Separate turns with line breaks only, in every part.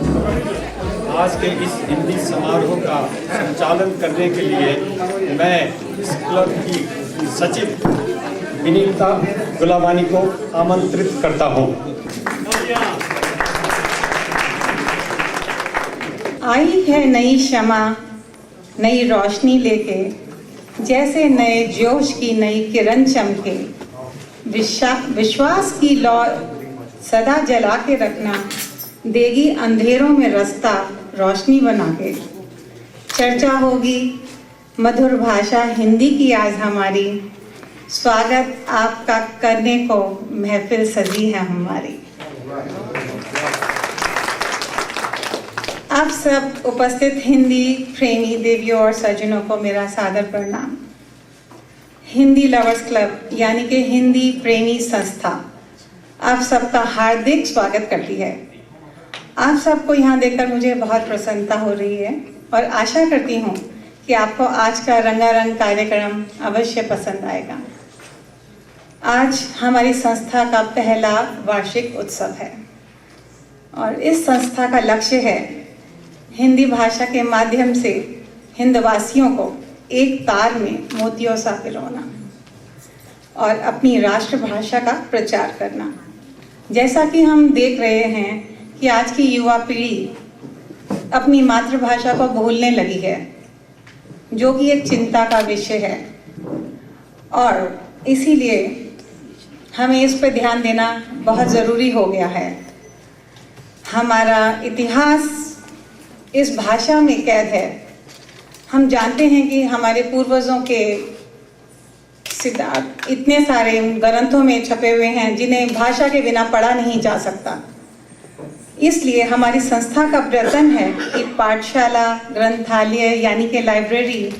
आज के इस हिंदी समारोह का संचालन करने के लिए मैं इस क्लब की सचिव विनीता गुलाबानी को आमंत्रित करता हूँ।
आई है नई शमा नई रोशनी लेके, जैसे नए जोश की नई किरण चमके, विश्वास की लौ सदा जला के रखना, देगी अंधेरों में रास्ता रोशनी बना के। चर्चा होगी मधुर भाषा हिंदी की आज हमारी, स्वागत आपका करने को महफिल सजी है हमारी। आप सब उपस्थित हिंदी प्रेमी देवियों और सज्जनों को मेरा सादर प्रणाम। हिंदी लवर्स क्लब यानी कि हिंदी प्रेमी संस्था आप सबका हार्दिक स्वागत करती है। आप सबको यहाँ देखकर मुझे बहुत प्रसन्नता हो रही है और आशा करती हूँ कि आपको आज का रंगारंग कार्यक्रम अवश्य पसंद आएगा। आज हमारी संस्था का पहला वार्षिक उत्सव है और इस संस्था का लक्ष्य है हिंदी भाषा के माध्यम से हिंदवासियों को एक तार में मोतियों सा पिरोना और अपनी राष्ट्रभाषा का प्रचार करना। जैसा कि हम देख रहे हैं कि आज की युवा पीढ़ी अपनी मातृभाषा को भूलने लगी है, जो कि एक चिंता का विषय है और इसीलिए हमें इस पर ध्यान देना बहुत ज़रूरी हो गया है। हमारा इतिहास इस भाषा में कैद है। हम जानते हैं कि हमारे पूर्वजों के सिद्धांत इतने सारे ग्रंथों में छपे हुए हैं जिन्हें भाषा के बिना पढ़ा नहीं जा सकता। इसलिए हमारी संस्था का प्रयत्न है कि पाठशाला, ग्रंथालय यानी कि लाइब्रेरी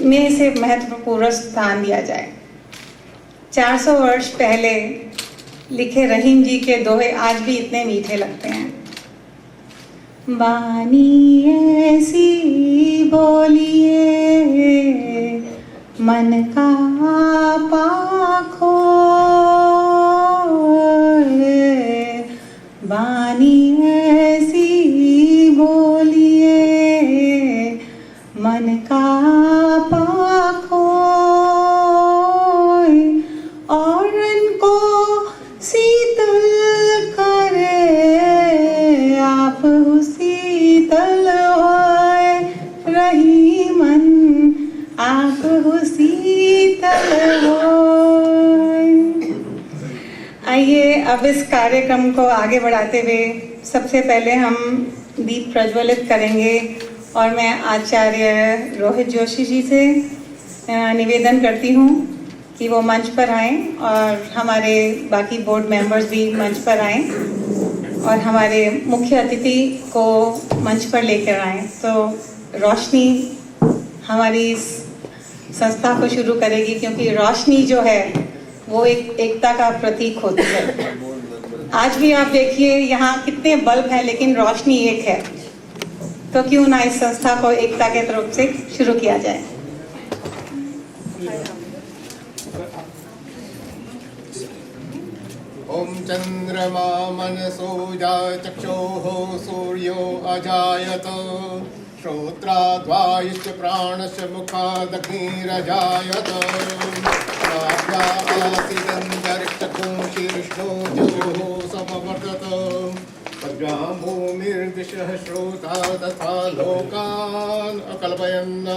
में इसे महत्वपूर्ण स्थान दिया जाए। 400 वर्ष पहले लिखे रहीम जी के दोहे आज भी इतने मीठे लगते हैं। बानी ऐसी बोलिए मन का पाखो, बानी ऐसी बोलिए मन का पाखो, औरन को शीतल करे आप शीतल होए, रही मन आप शीतल होए। आइए अब इस कार्यक्रम को आगे बढ़ाते हुए सबसे पहले हम दीप प्रज्वलित करेंगे और मैं आचार्य रोहित जोशी जी से निवेदन करती हूँ कि वो मंच पर आएं और हमारे बाकी बोर्ड मेंबर्स भी मंच पर आएं और हमारे मुख्य अतिथि को मंच पर लेकर आएं। तो रोशनी हमारी इस संस्था को शुरू करेगी, क्योंकि रोशनी जो है वो एक एकता का प्रतीक होती है। आज भी आप देखिए यहाँ कितने बल्ब हैं लेकिन रोशनी एक है, तो क्यों ना इस संस्था को एकता के तरफ से शुरू किया जाए।
ओम चंद्रमा मनसो चक्षुः सूर्यो अजायत, श्रोत्राद्वायुश्च प्राणश्च मुखादग्निरजायत, आसीदन्तरिक्षकुशीर्ष्णो ज्योः समवर्तत, प्रज्ञां भूमिर्दिशः श्रोता तथा लोकान् अकल्पयन्।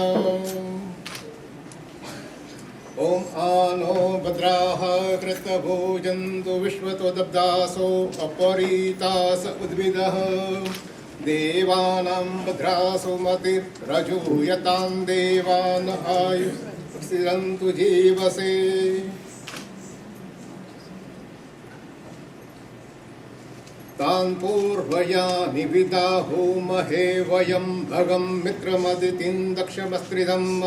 ओम आनो भद्राः कृतभोजन्तु विश्वतो दब्दासो अपरीतास उद्भिदः, देवानां भद्रासो मतिरजूयतां देवान् आयुष्यन्तु जीवसे। तान् पूर्वयानि विदाहुमहे वयं भगं मित्रमदितिं दक्षमस्त्रिदम्,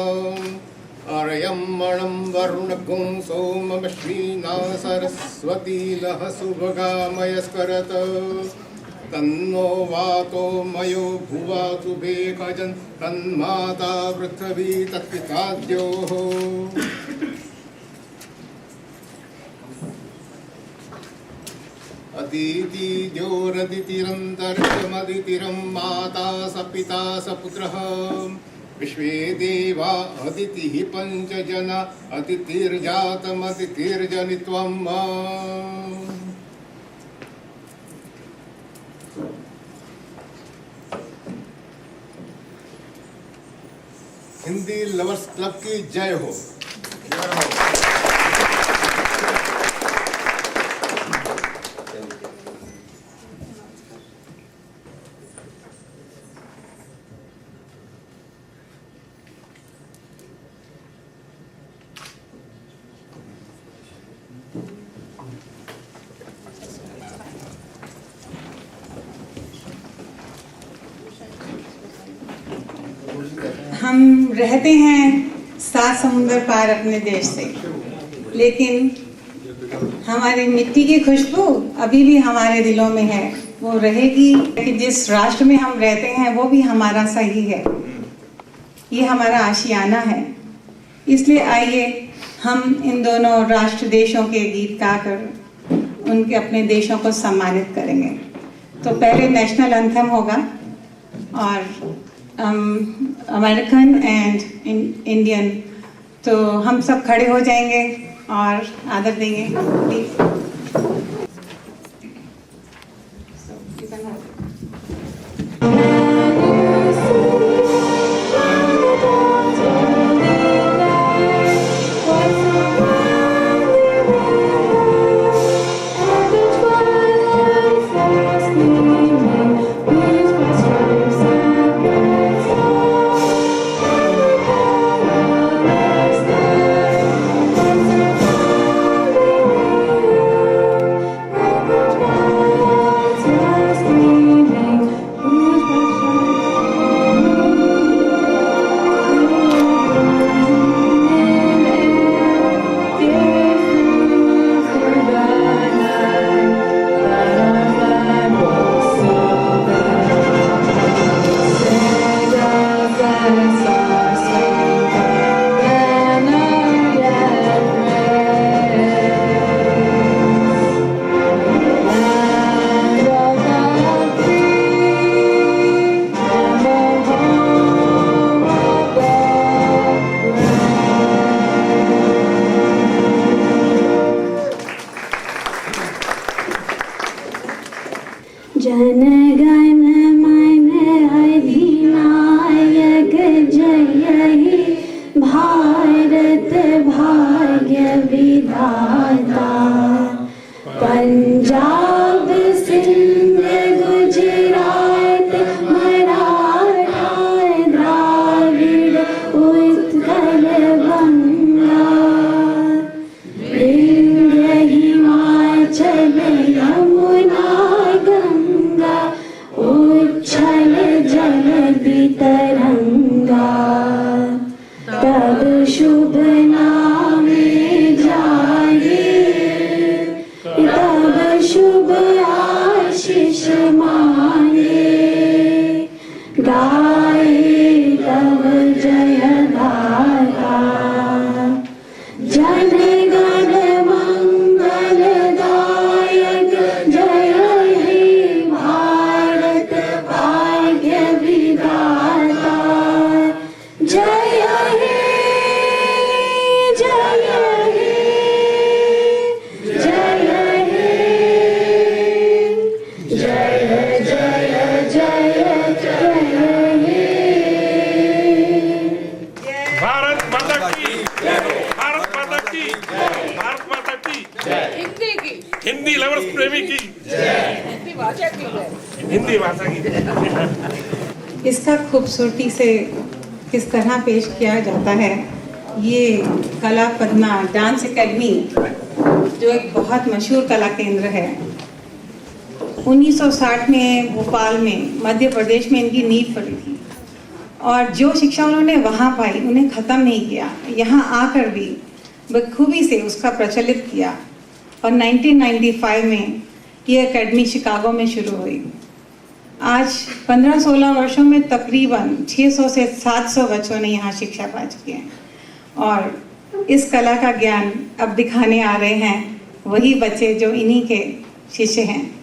अर्यं मणं वरुणगुं सोममश्विना सरस्वती नः सुभगामयस्करत्, तन्नो वातो मयो भुवातु बेकजन्, तन्माता पृथ्वी तत्पिताद्योः। अदिति द्योरदितिरन्तरिक्षमदितिरं माता स पिता स पुत्रः विश्वे देवा अदितिः पञ्चजना अदितिर्जातमदितिर्जनित्वम् हिंदी लवर्स क्लब की जय हो।
हम रहते हैं 7 समुंदर पार अपने देश से, लेकिन हमारी मिट्टी की खुशबू अभी भी हमारे दिलों में है, वो रहेगी कि जिस राष्ट्र में हम रहते हैं वो भी हमारा सही है, ये हमारा आशियाना है। इसलिए आइए हम इन दोनों राष्ट्र देशों के गीत गाकर उनके अपने देशों को सम्मानित करेंगे। तो पहले नेशनल एंथम होगा और अमेरिकन एंड इंडियन, तो हम सब खड़े हो जाएंगे और आदर देंगे प्लीज।
जनगण मन अधिनायक जय हे भारत भाग्य विधाता। पंजाब सिंध गुजरात मराठा द्राविड़ उत्कल बंगा विंध्य हिमाचल यमुना उच्छल जल बितरंगा। तब शुभ नामे जाए, तब शुभ आशीष मांगे, गाए तब जय गाथा। जनगण मंगलदायक जय हे भारत भाग्य विधाता। जय हे जय हे जय हे जय जय जय जय हे।
भारत माता की भारत माता की भारत माता की
हिंदी की
हिंदी लवर्स प्रेमी की
हिंदी भाषा की
हिंदी भाषा की।
इसका खूबसूरती से किस तरह पेश किया जाता है, ये कला पद्मा डांस एकेडमी जो एक बहुत मशहूर कला केंद्र है, 1960 में भोपाल में मध्य प्रदेश में इनकी नींव पड़ी थी और जो शिक्षा उन्होंने वहाँ पाई उन्हें ख़त्म नहीं किया, यहाँ आकर भी बखूबी से उसका प्रचलित किया और 1995 में ये एकेडमी शिकागो में शुरू हुई। आज 15-16 वर्षों में तकरीबन 600 से 700 बच्चों ने यहाँ शिक्षा पा चुके हैं और इस कला का ज्ञान अब दिखाने आ रहे हैं वही बच्चे जो इन्हीं के शिष्य हैं।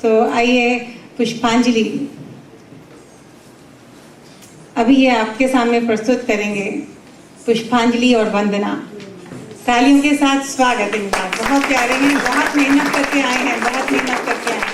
तो आइए पुष्पांजलि अभी ये आपके सामने प्रस्तुत करेंगे। पुष्पांजलि और वंदना। तालियों के साथ स्वागत इनका। बहुत प्यारे हैं, बहुत मेहनत करके आए हैं, बहुत मेहनत करके आए हैं।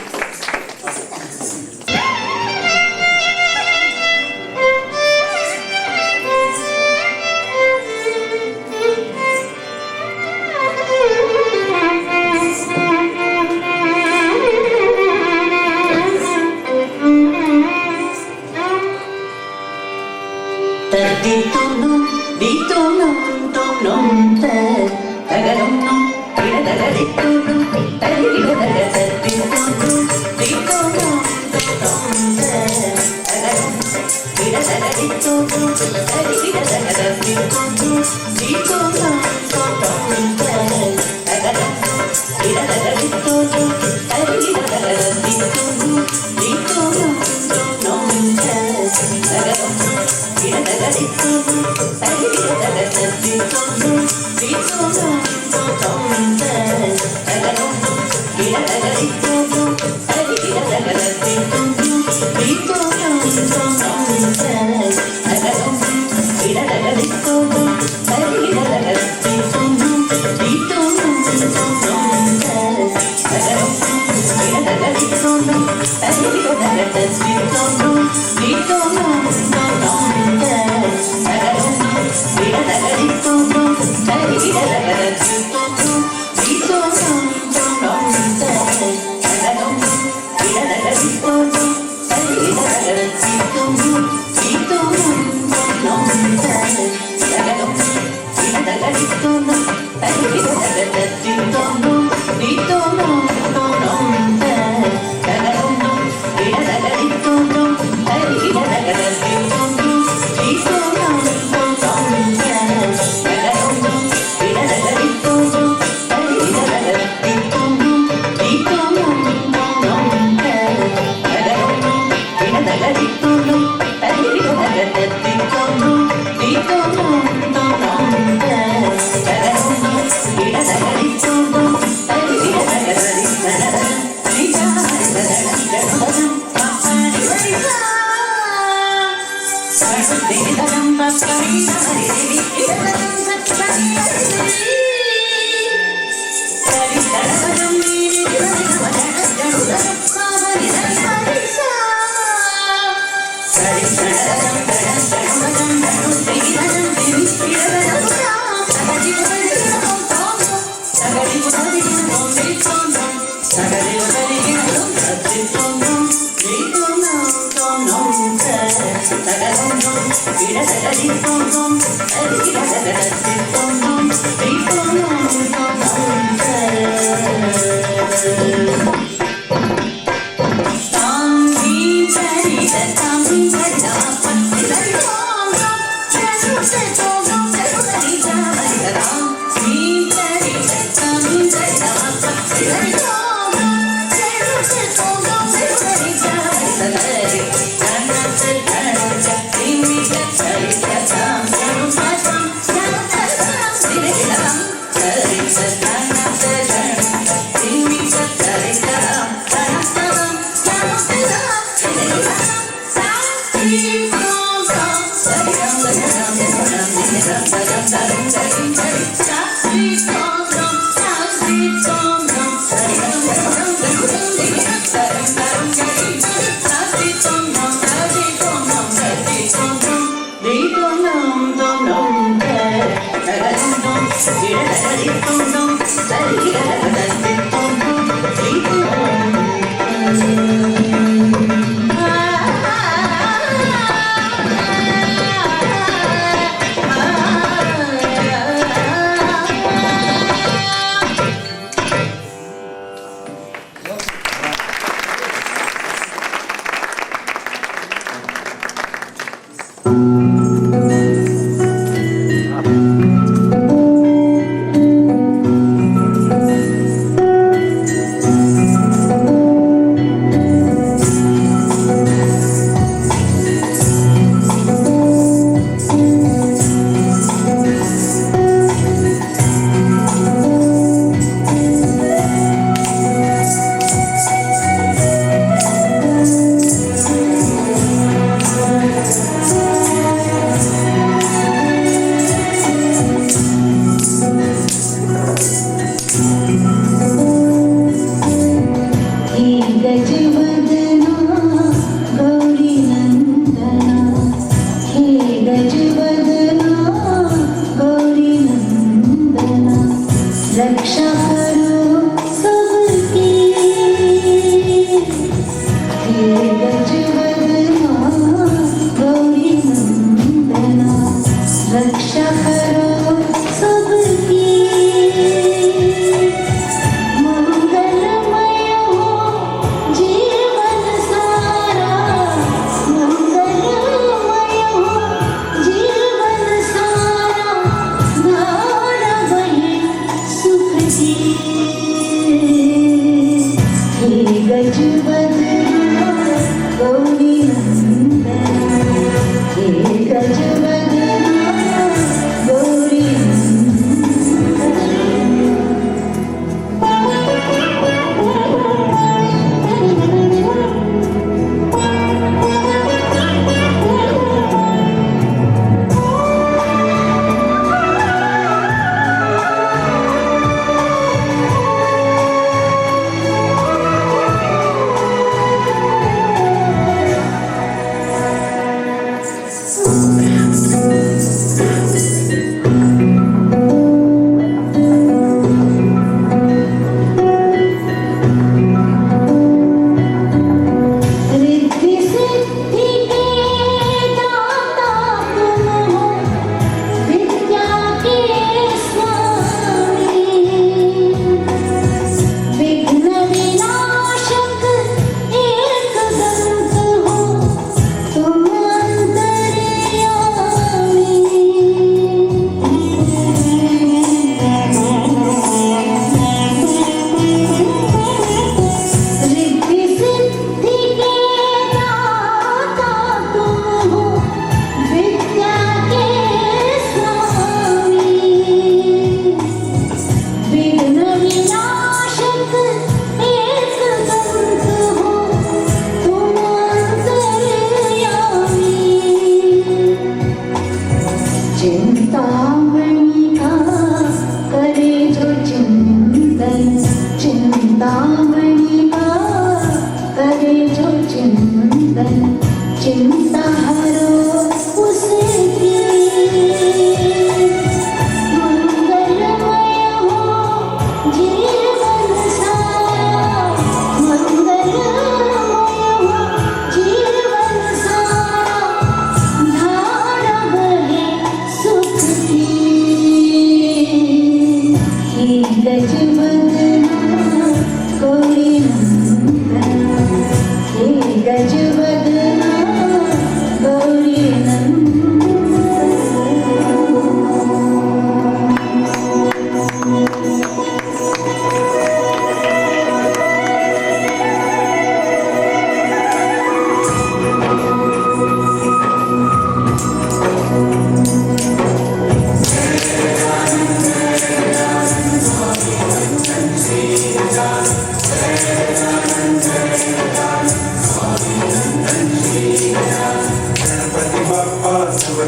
Sa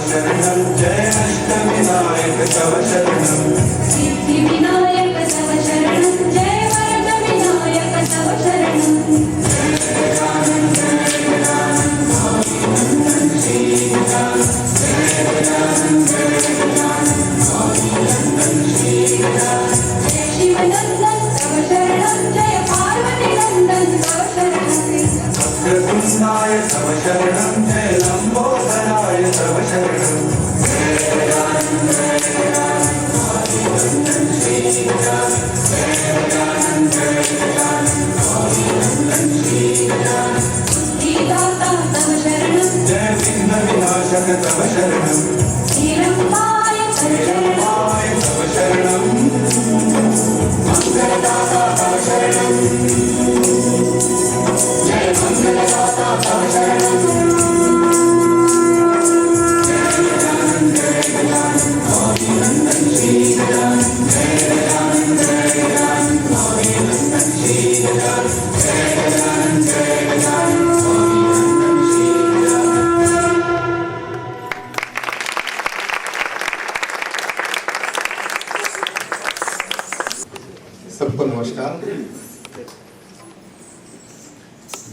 शरणं जय अष्टविनायक तव शरणं
सिद्धिविनायक तव शरणं जय वरदविनायक तव शरणं शिवनंदन तव शरणं जय पार्वतीनंदन तव शरणं
वक्रतुण्डाय तव शरणं जय लंबोदराय तव शरणं
बुद्धिदाता तव शरणं
जय विघ्न विनाशक तव शरणं
निरंपाय तव शरणं
निरंपाय तव शरणं मंगलदाता तव शरणं जय मंगलदाता तव शरणं
सबको नमस्कार।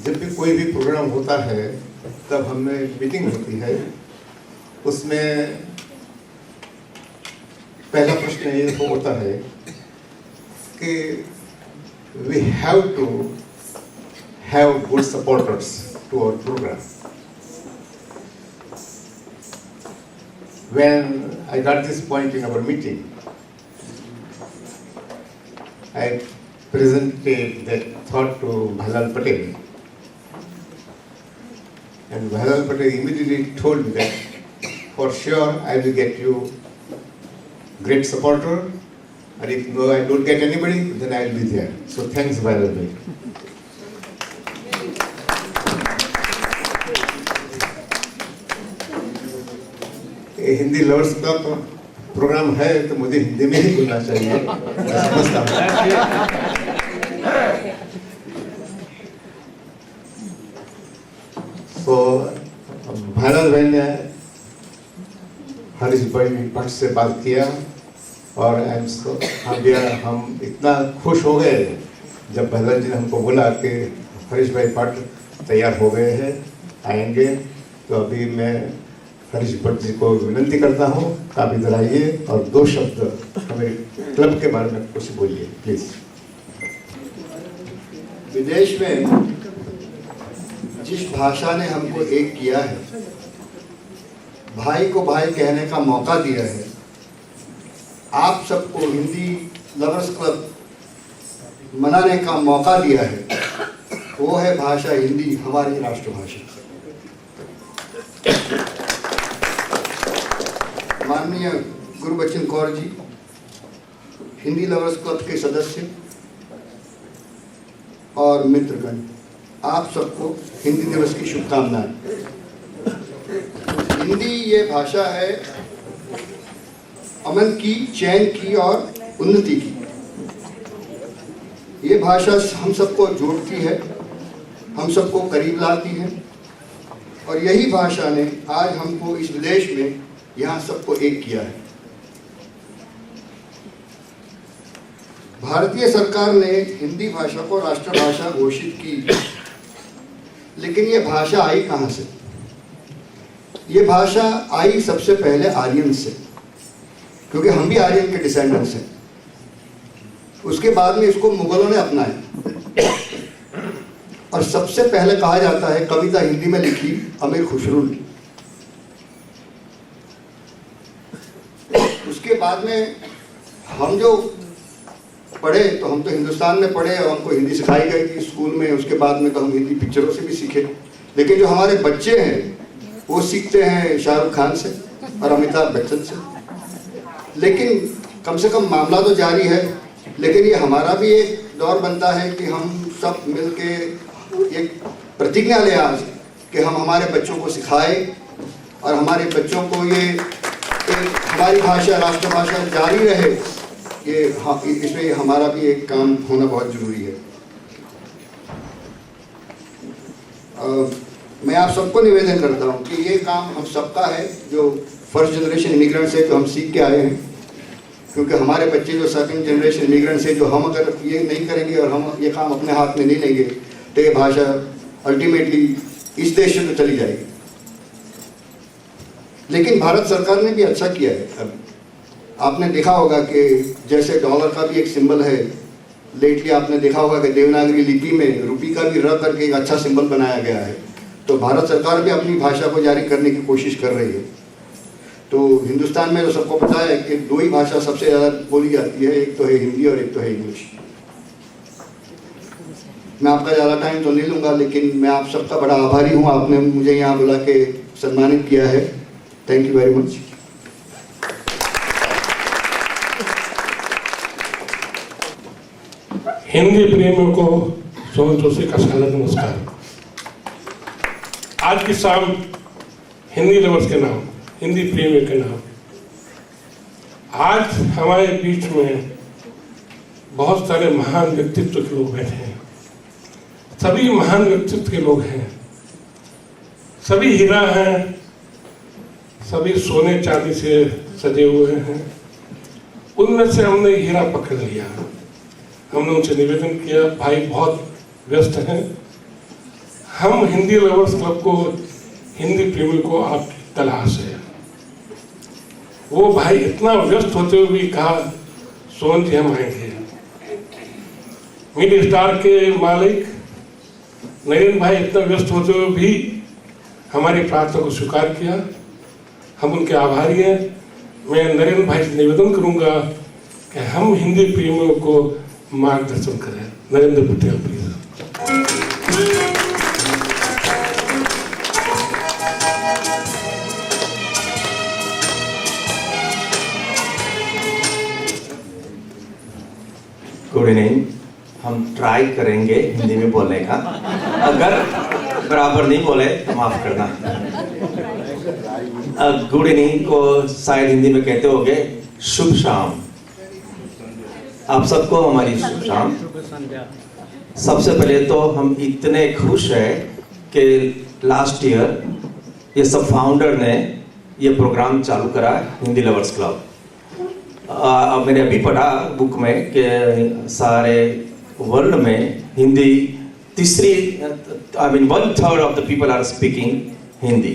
जब भी कोई भी प्रोग्राम होता है तब हमें मीटिंग होती है, उसमें पहला प्रश्न ये होता है कि we have to have good supporters to our programme. When I got this point in our meeting, I presented that thought to Bhalal Patel, and Bhalal Patel immediately told me that for sure I will get you great supporter, and if no, I don't get anybody, then I will be there. So thanks, Bhalal Bhai. ये Hindi lovers का programme है तो मुझे हिंदी में ही बोलना चाहिए, मैं समझता हूँ। तो भारत भाई ने हरीश भाई भट्ट से बात किया और हम इतना खुश हो गए जब भैरव जी ने हमको बोला कि हरीश भाई भट्ट तैयार हो गए हैं, आएंगे। तो अभी मैं हरीश भट्ट जी को विनती करता हूँ आप इधर आइए और दो शब्द हमारे क्लब के बारे में कुछ बोलिए प्लीज।
विदेश में जिस भाषा ने हमको एक किया है, भाई को भाई कहने का मौका दिया है, आप सबको हिंदी लवर्स क्लब मनाने का मौका दिया है, वो है भाषा हिंदी, हमारी राष्ट्रभाषा। माननीय गुरबचन कौर जी, हिंदी लवर्स क्लब के सदस्य और मित्रगण, आप सबको हिंदी दिवस की शुभकामनाएं। हिंदी ये भाषा है अमन की, चैन की और उन्नति की। ये भाषा हम सबको जोड़ती है, हम सबको करीब लाती है, और यही भाषा ने आज हमको इस विदेश में यहाँ सबको एक किया है। भारतीय सरकार ने हिंदी भाषा को राष्ट्रभाषा घोषित की, लेकिन ये भाषा आई कहाँ से? ये भाषा आई सबसे पहले आर्यन से, क्योंकि हम भी आर्यन के डिसेंडेंट्स हैं। उसके बाद में इसको मुगलों ने अपनाया, और सबसे पहले कहा जाता है कविता हिंदी में लिखी अमीर खुसरो ने। उसके बाद में हम जो पढ़े तो हम तो हिंदुस्तान में पढ़े और हमको हिंदी सिखाई गई थी स्कूल में। उसके बाद में तो हम हिंदी पिक्चरों से भी सीखे, लेकिन जो हमारे बच्चे हैं वो सीखते हैं शाहरुख खान से और अमिताभ बच्चन से। लेकिन कम से कम मामला तो जारी है, लेकिन ये हमारा भी एक दौर बनता है कि हम सब मिलके एक प्रतिज्ञा लें आज कि हम हमारे बच्चों को सिखाएं और हमारे बच्चों को ये हमारी भाषा राष्ट्रभाषा जारी रहे। ये इसमें हमारा भी एक काम होना बहुत जरूरी है। मैं आप सबको निवेदन करता हूँ कि ये काम हम सबका है, जो फर्स्ट जनरेशन इमिग्रेंट्स है जो हम सीख के आए हैं, क्योंकि हमारे बच्चे जो सेकंड जनरेशन इमिग्रेंट्स है, जो हम अगर ये नहीं करेंगे और हम ये काम अपने हाथ में नहीं लेंगे तो ये भाषा अल्टीमेटली इस देश से तो चली जाएगी। लेकिन भारत सरकार ने भी अच्छा किया है। अब आपने देखा होगा कि जैसे डॉलर का भी एक सिंबल है, लेटली आपने देखा होगा कि देवनागरी लिपि में रुपी का भी र करके एक अच्छा सिंबल बनाया गया है। तो भारत सरकार भी अपनी भाषा को जारी करने की कोशिश कर रही है। तो हिंदुस्तान में तो सबको पता है कि दो ही भाषा सबसे ज़्यादा बोली जाती है, एक तो है हिंदी और एक तो है इंग्लिश। मैं आपका ज़्यादा टाइम तो नहीं लूँगा, लेकिन मैं आप सबका बड़ा आभारी हूँ, आपने मुझे यहाँ बुला के सम्मानित किया है। Thank you very much.
Hindi प्रेमियों को सोहन जोशी का सादर नमस्कार। आज की शाम हिंदी लवर्स के नाम, हिंदी प्रेमियों के नाम, आज हमारे बीच में बहुत सारे महान व्यक्तित्व के लोग बैठे हैं। सभी महान व्यक्तित्व के लोग हैं, सभी हीरा हैं, सभी सोने चांदी से सजे हुए हैं। उनमें से हमने हीरा पकड़ लिया। हमने उनसे निवेदन किया, भाई बहुत व्यस्त हैं, हम हिंदी लवर्स क्लब को, हिंदी प्रेमी को आपकी तलाश है। वो भाई इतना व्यस्त होते हुए भी कहा, सोहन जी हम आएंगे। मिड स्टार के मालिक नरेंद्र भाई इतना व्यस्त होते हुए भी हमारी प्रार्थना को स्वीकार किया। हम उनके आभारी हैं। मैं नरेंद्र भाई से निवेदन करूंगा कि हम हिंदी प्रेमियों को मार्गदर्शन करें। Narendra Patel please.
Good evening. हम ट्राई करेंगे हिंदी में बोलने का, अगर बराबर नहीं बोले तो माफ करना। गुड इवनिंग को शायद हिंदी में कहते होंगे शुभ शाम। आप सबको हमारी शुभ शाम। सबसे पहले तो हम इतने खुश हैं कि लास्ट ईयर ये सब फाउंडर ने ये प्रोग्राम चालू करा, हिंदी लवर्स क्लब। मैंने अभी पढ़ा बुक में कि सारे वर्ल्ड में हिंदी तीसरी, I mean 1/3 of the people are speaking Hindi.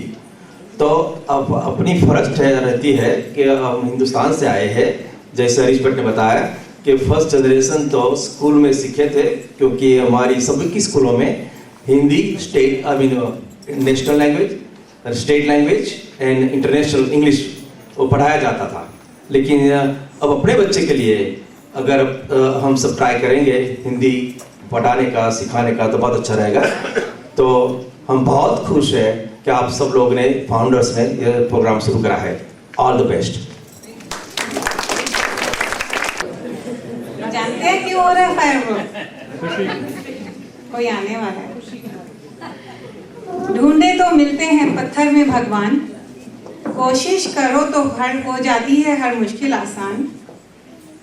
तो अब अपनी फर्ज रहती है कि हम हिंदुस्तान से आए हैं। जैसे हरीश भट्ट ने बताया कि फर्स्ट जनरेशन तो स्कूल में सीखे थे, क्योंकि हमारी सभी की स्कूलों में Hindi state, I mean national language, state language and international English वो पढ़ाया जाता था। लेकिन अब अपने बच्चे के लिए अगर हम सब ट्राई करेंगे हिंदी पढ़ाने का, सिखाने का, तो बहुत अच्छा रहेगा। तो हम बहुत खुश हैं कि आप सब लोग ने, फाउंडर्स ने ये प्रोग्राम शुरू करा है। All the best.
जानते हैं क्यों हो रहा है फायरवर्क? कोई आने वाला है। ढूंढे तो मिलते हैं पत्थर में भगवान, कोशिश करो तो हर हो जाती है हर मुश्किल आसान।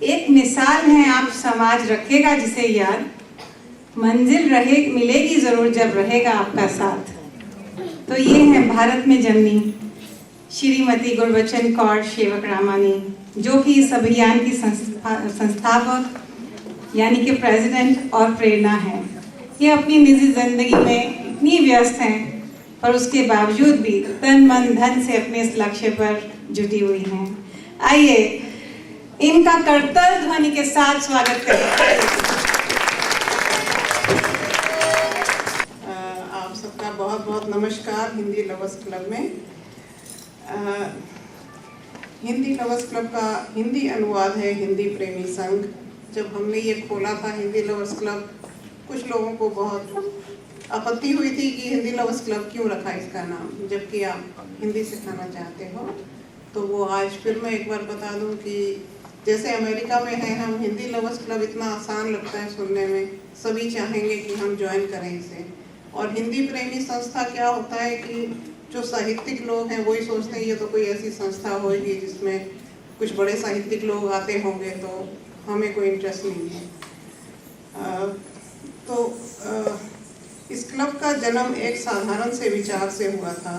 एक मिसाल है आप समाज रखेगा जिसे याद, मंजिल रहे मिलेगी जरूर जब रहेगा आपका साथ। तो ये है भारत में जन्मी श्रीमती गुरबचन कौर सेवक रामानी, जो कि इस अभियान की संस्थापक यानी कि प्रेसिडेंट और प्रेरणा है। ये अपनी निजी जिंदगी में इतनी व्यस्त हैं, पर उसके बावजूद भी तन मन धन से अपने इस लक्ष्य पर जुटी हुई हैं। आइए इनका करतल ध्वनि के साथ स्वागत करें।
आप सबका बहुत बहुत नमस्कार। हिंदी लवर्स क्लब में हिंदी लवर्स क्लब का हिंदी अनुवाद है हिंदी प्रेमी संघ। जब हमने ये खोला था हिंदी लवर्स क्लब, कुछ लोगों को बहुत आपत्ति हुई थी कि हिंदी लवर्स क्लब क्यों रखा इसका नाम, जबकि आप हिंदी सिखाना चाहते हो। तो वो आज फिर मैं एक बार बता दूं कि जैसे अमेरिका में है, हम हिंदी लवर्स क्लब इतना आसान लगता है सुनने में, सभी चाहेंगे कि हम ज्वाइन करें इसे। और हिंदी प्रेमी संस्था क्या होता है कि जो साहित्यिक लोग हैं वही सोचते हैं ये तो कोई ऐसी संस्था होगी जिसमें कुछ बड़े साहित्यिक लोग आते होंगे, तो हमें कोई इंटरेस्ट नहीं है। इस क्लब का जन्म एक साधारण से विचार से हुआ था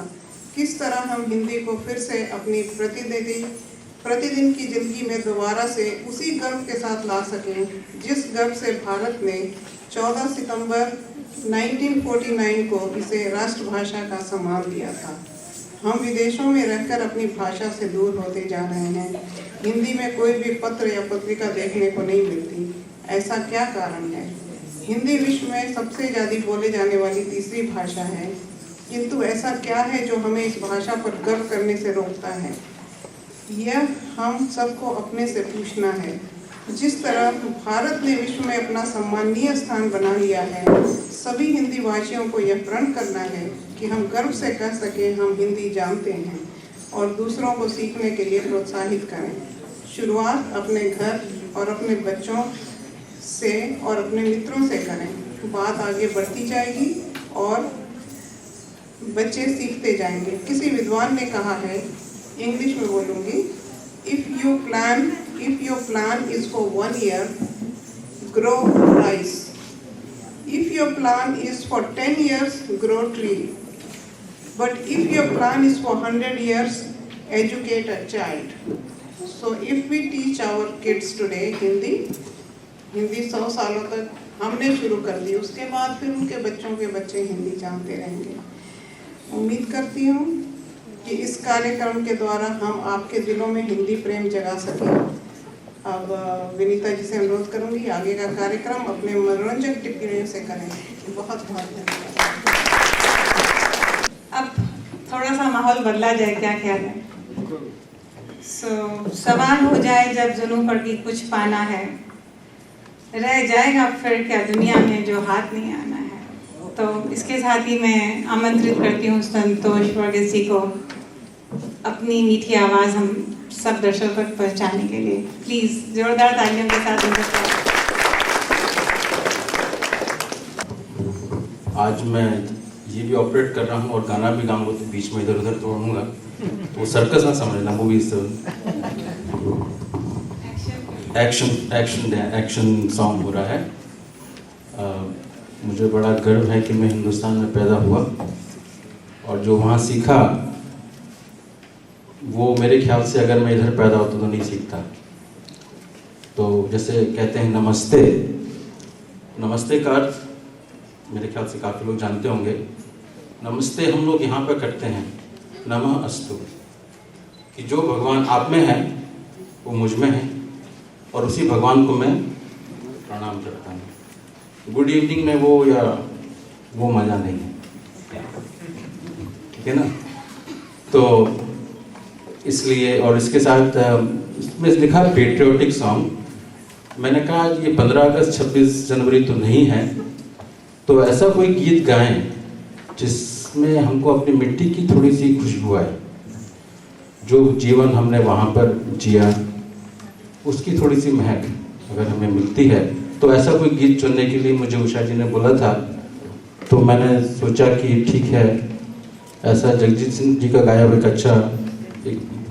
किस तरह हम हिंदी को फिर से अपनी प्रतिदिन की जिंदगी में दोबारा से उसी गर्व के साथ ला सकें जिस गर्व से भारत ने 14 सितंबर 1949 को इसे राष्ट्रभाषा का सम्मान दिया था। हम विदेशों में रहकर अपनी भाषा से दूर होते जा रहे हैं। हिंदी में कोई भी पत्र या पत्रिका देखने को नहीं मिलती। ऐसा क्या कारण है? हिंदी विश्व में सबसे ज़्यादा बोले जाने वाली तीसरी भाषा है, किंतु ऐसा क्या है जो हमें इस भाषा पर गर्व करने से रोकता है? यह हम सबको अपने से पूछना है। जिस तरह भारत ने विश्व में अपना सम्मानीय स्थान बना लिया है, सभी हिंदी भाषियों को यह प्रण करना है कि हम गर्व से कह सकें हम हिंदी जानते हैं और दूसरों को सीखने के लिए प्रोत्साहित करें। शुरुआत अपने घर और अपने बच्चों से और अपने मित्रों से करें। बात आगे बढ़ती जाएगी और बच्चे सीखते जाएंगे। किसी विद्वान ने कहा है, इंग्लिश में बोलूँगी, if your plan is for 1 year, grow rice. If your plan is for 10 years, grow tree. But if your plan is for 100 years, educate a child. So if we teach our kids today Hindi 100 सालों तक हमने शुरू कर दी, उसके बाद फिर उनके बच्चों के बच्चे हिंदी जानते रहेंगे। उम्मीद करती हूँ कि इस कार्यक्रम के द्वारा हम आपके दिलों में हिंदी प्रेम जगा सकें। अब विनीता जी से अनुरोध करूंगी आगे का कार्यक्रम अपने मनोरंजक टिप्पणियों से करें। बहुत बहुत धन्यवाद।
अब थोड़ा सा माहौल बदला जाए, क्या ख्याल है? सवाल हो जाए जब जुनून पर भी कुछ पाना है, रह जाएगा फिर क्या दुनिया में जो हाथ नहीं आना है। तो इसके साथ ही मैं आमंत्रित करती हूँ संतोष वर्गीस जी को अपनी मीठी आवाज़ हम सब दर्शकों तक पहुँचाने के लिए। प्लीज़ जोरदार तालियों के साथ उनका स्वागत।
आज मैं ये भी ऑपरेट कर रहा हूँ और गाना भी गाऊंगा, तो बीच में इधर उधर तोड़ूंगा, तो सर्कस ना समझना, मूवी एक्शन सॉन्ग हो रहा है। मुझे बड़ा गर्व है कि मैं हिंदुस्तान में पैदा हुआ और जो वहाँ सीखा वो मेरे ख्याल से अगर मैं इधर पैदा होता तो नहीं सीखता। तो जैसे कहते हैं नमस्ते, नमस्ते का अर्थ मेरे ख्याल से काफ़ी लोग जानते होंगे। नमस्ते हम लोग यहाँ पर करते हैं नमः अस्तु, कि जो भगवान आप में है वो मुझ में है और उसी भगवान को मैं प्रणाम करता हूँ। गुड इवनिंग में वो या वो मज़ा नहीं है, ठीक है ना? तो इसलिए, और इसके साथ इसमें लिखा पेट्रियोटिक सॉन्ग। मैंने कहा ये 15 अगस्त 26 जनवरी तो नहीं है, तो ऐसा कोई गीत गाएं जिसमें हमको अपनी मिट्टी की थोड़ी सी खुशबू आए, जो जीवन हमने वहाँ पर जिया उसकी थोड़ी सी महक अगर हमें मिलती है। तो ऐसा कोई गीत चुनने के लिए मुझे उषा जी ने बोला था, तो मैंने सोचा कि ठीक है, ऐसा जगजीत सिंह जी का गाया हुआ एक अच्छा,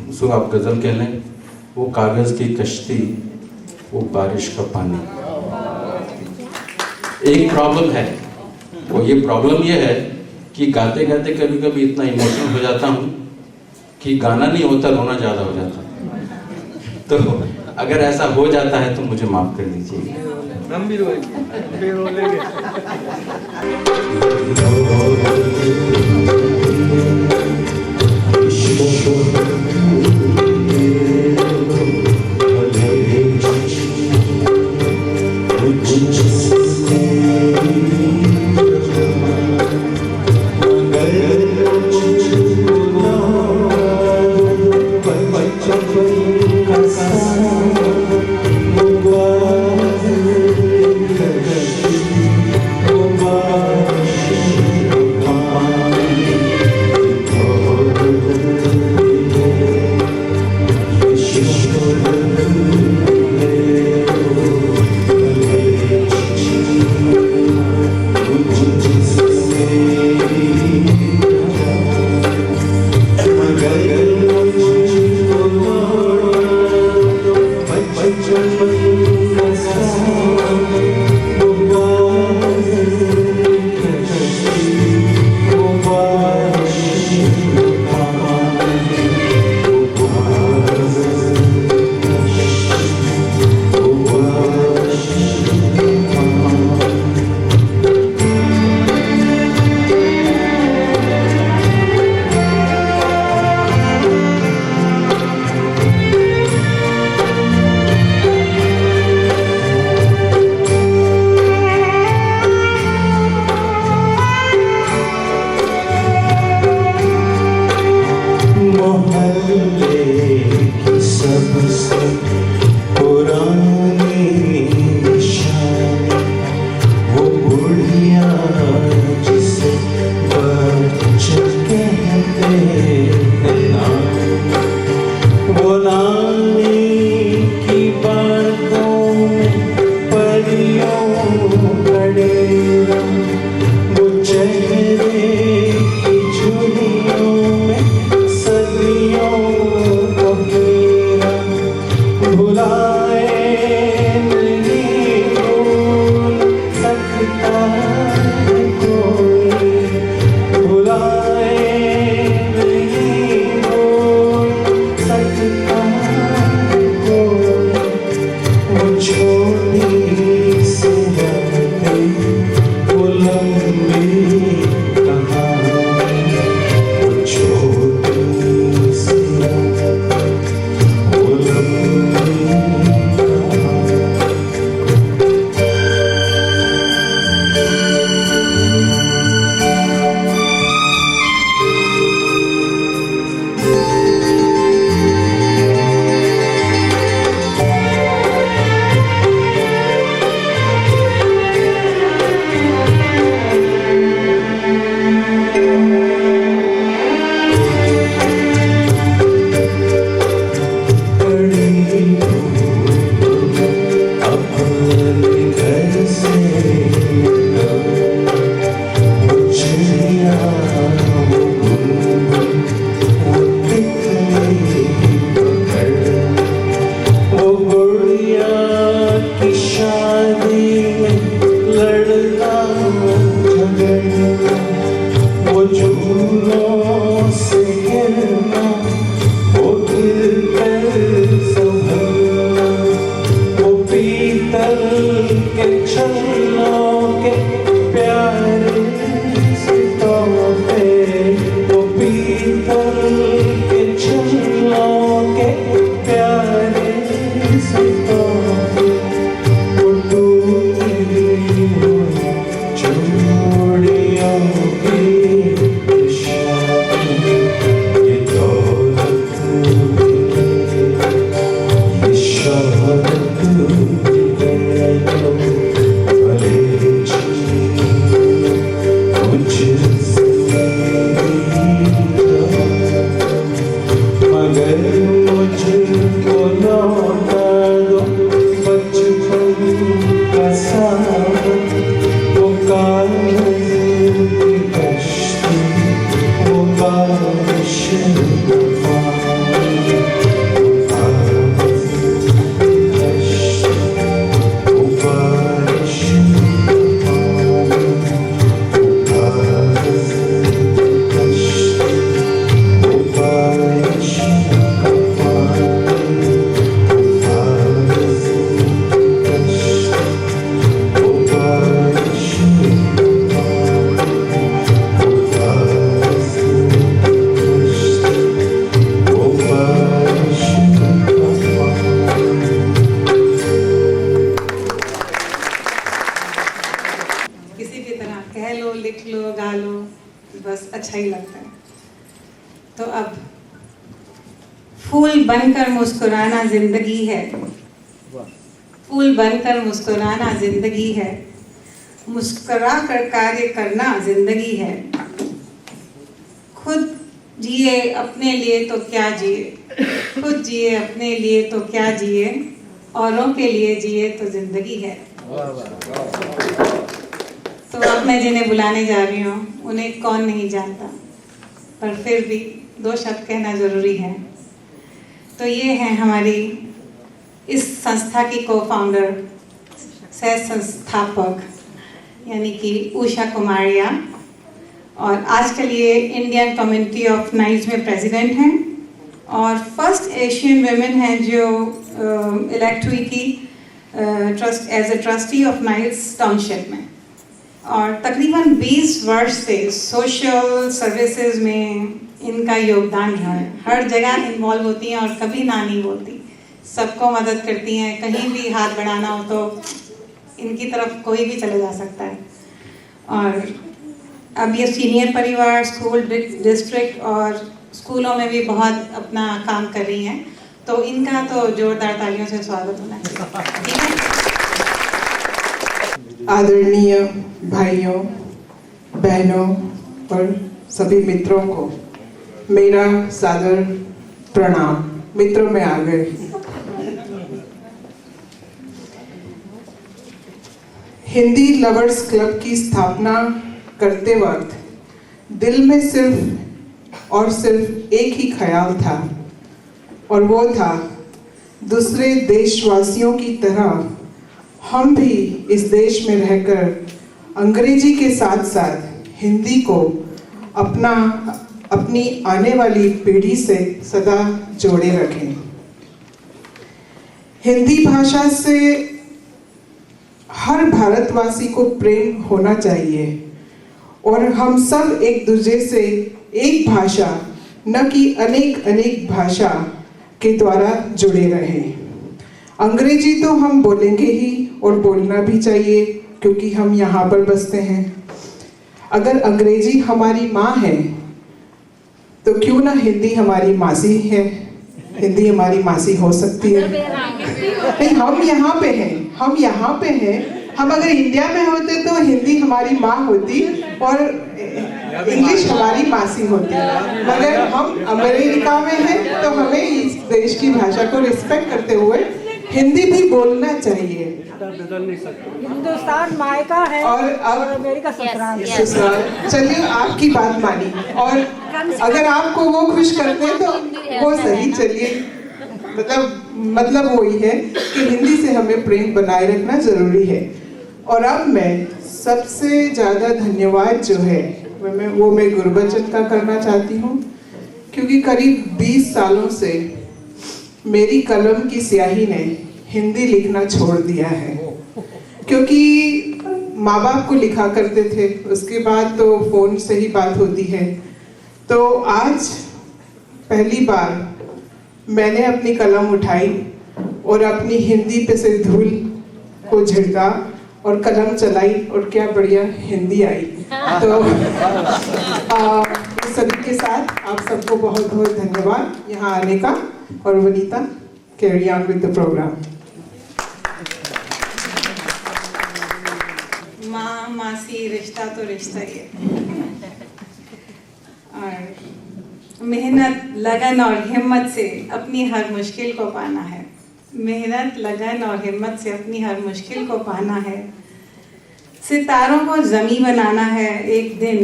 उसको आप गज़ल कह लें, वो कागज़ की कश्ती वो बारिश का पानी। एक प्रॉब्लम है, वो ये प्रॉब्लम ये है कि गाते गाते कभी कभी इतना इमोशनल हो जाता हूँ कि गाना नहीं होता, रोना ज़्यादा हो जाता। तो अगर ऐसा हो जाता है तो मुझे माफ़ कर दीजिए।
हम भी रोएंगे।
मोहल्ले की सबसे पुरानी निशानी, वो बुढ़िया जिसे बच्चे कहते हैं नानी, वो नानी की बातों में परियों का डेरा, वो चेहरे की झुर्रियों में सदियों का फेरा, भुलाए नहीं भूल सकता है कोई, भुलाए नहीं भूल सकता है कोई, वो छोटी सी बातें, वो लंबी कहानी, वो छोटी सी बातें, वो लंबी कहानी। अपने घर से वो चिड़िया, वो गुनगुन, वो तितली पकड़, वो गुड़िया की शादी में लड़ना झगड़ना, वो झूलों से गिरना, वो गिर कर संभलना, वो पीतल के छल्लों के प्यारे से तोहफे, वो पीतल के छल्लों के प्यारे से तोहफे, वो टूटी हुई चूड़ियों की निशानी, ये दौलत भी ये शोहरत भी भले मुझसे मगर मुझको लौटा दो बचपन का सावन, वो कागज की कश्ती, वो बारिश का पानी, वो कागज की कश्ती, वो बारिश का पानी, वो कागज की कश्ती, वो बारिश का पानी, वो कागज की कश्ती, वो बारिश का पानी, वो कागज की कश्ती, वो बारिश का पानी।
किसी भी तरह कह लो, लिख लो, गा लो, बस अच्छा ही लगता है। तो अब फूल बनकर मुस्कुराना जिंदगी है, फूल बनकर मुस्कुराना जिंदगी है, मुस्कुरा कर कार्य करना जिंदगी है, खुद जिए अपने लिए तो क्या जिए, खुद जिए अपने लिए तो क्या जिए, औरों के लिए जिए तो जिंदगी है। तो अब मैं जिन्हें बुलाने जा रही हूँ उन्हें कौन नहीं जानता, पर फिर भी दो शब्द कहना जरूरी है। तो ये हैं हमारी इस संस्था की को-फाउंडर, सह संस्थापक यानी कि उषा कुमारिया, और आजकल ये इंडियन कम्युनिटी ऑफ नाइल्स में प्रेसिडेंट हैं और फर्स्ट एशियन वेमेन हैं जो इलेक्ट हुई थी trust as a trustee of Niles township में, और तकरीबन 20 वर्ष से सोशल सर्विसेज में इनका योगदान रहा है। हर जगह इन्वॉल्व होती हैं और कभी ना नहीं बोलती, सबको मदद करती हैं। कहीं भी हाथ बढ़ाना हो तो इनकी तरफ कोई भी चले जा सकता है। और अब ये सीनियर परिवार, स्कूल डिस्ट्रिक्ट और स्कूलों में भी बहुत अपना काम कर रही हैं, तो इनका तो जोरदार तालियों से स्वागत होना चाहिए। ठीक है।
आदरणीय भाइयों, बहनों और सभी मित्रों को मेरा सादर प्रणाम। मित्रों में आ गए। हिंदी लवर्स क्लब की स्थापना करते वक्त दिल में सिर्फ और सिर्फ एक ही ख्याल था, और वो था दूसरे देशवासियों की तरह हम भी इस देश में रहकर अंग्रेजी के साथ साथ हिंदी को अपनी आने वाली पीढ़ी से सदा जोड़े रखें। हिंदी भाषा से हर भारतवासी को प्रेम होना चाहिए, और हम सब एक दूसरे से एक भाषा न कि अनेक अनेक भाषा के द्वारा जुड़े रहें। अंग्रेजी तो हम बोलेंगे ही, और बोलना भी चाहिए, क्योंकि हम यहाँ पर बसते हैं। अगर अंग्रेजी हमारी माँ है तो क्यों ना हिंदी हमारी मासी है, हिंदी हमारी मासी हो सकती है। नहीं, हम यहाँ पे हैं। हम अगर इंडिया में होते तो हिंदी हमारी माँ होती और इंग्लिश हमारी मासी होती, मगर हम अमेरिका में हैं तो हमें इस देश की भाषा को रिस्पेक्ट करते हुए हिंदी भी बोलना चाहिए।
हिंदुस्तान मायका है
और अब
अमेरिका ससुराल।
चलिए, आपकी बात मानी, और अगर आपको वो खुश करते हैं तो वो सही। चलिए, मतलब वही है कि हिंदी से हमें प्रेम बनाए रखना जरूरी है। और अब मैं सबसे ज्यादा धन्यवाद जो है वो मैं गुरबचन का करना चाहती हूँ, क्योंकि करीब 20 सालों से मेरी कलम की स्याही ने हिंदी लिखना छोड़ दिया है। क्योंकि माँ बाप को लिखा करते थे, उसके बाद तो फोन से ही बात होती है। तो आज पहली बार मैंने अपनी कलम उठाई और अपनी हिंदी पे से धूल को झिड़का और कलम चलाई, और क्या बढ़िया हिंदी आई। तो सभी के साथ आप सबको बहुत बहुत धन्यवाद यहाँ आने का। और Vanita, carry on with the programme.
माँ मासी रिश्ता तो रिश्ता ही है, और मेहनत, लगन और हिम्मत से अपनी हर मुश्किल को पाना है। मेहनत, लगन और हिम्मत से अपनी हर मुश्किल को पाना है। सितारों को जमी बनाना है, एक दिन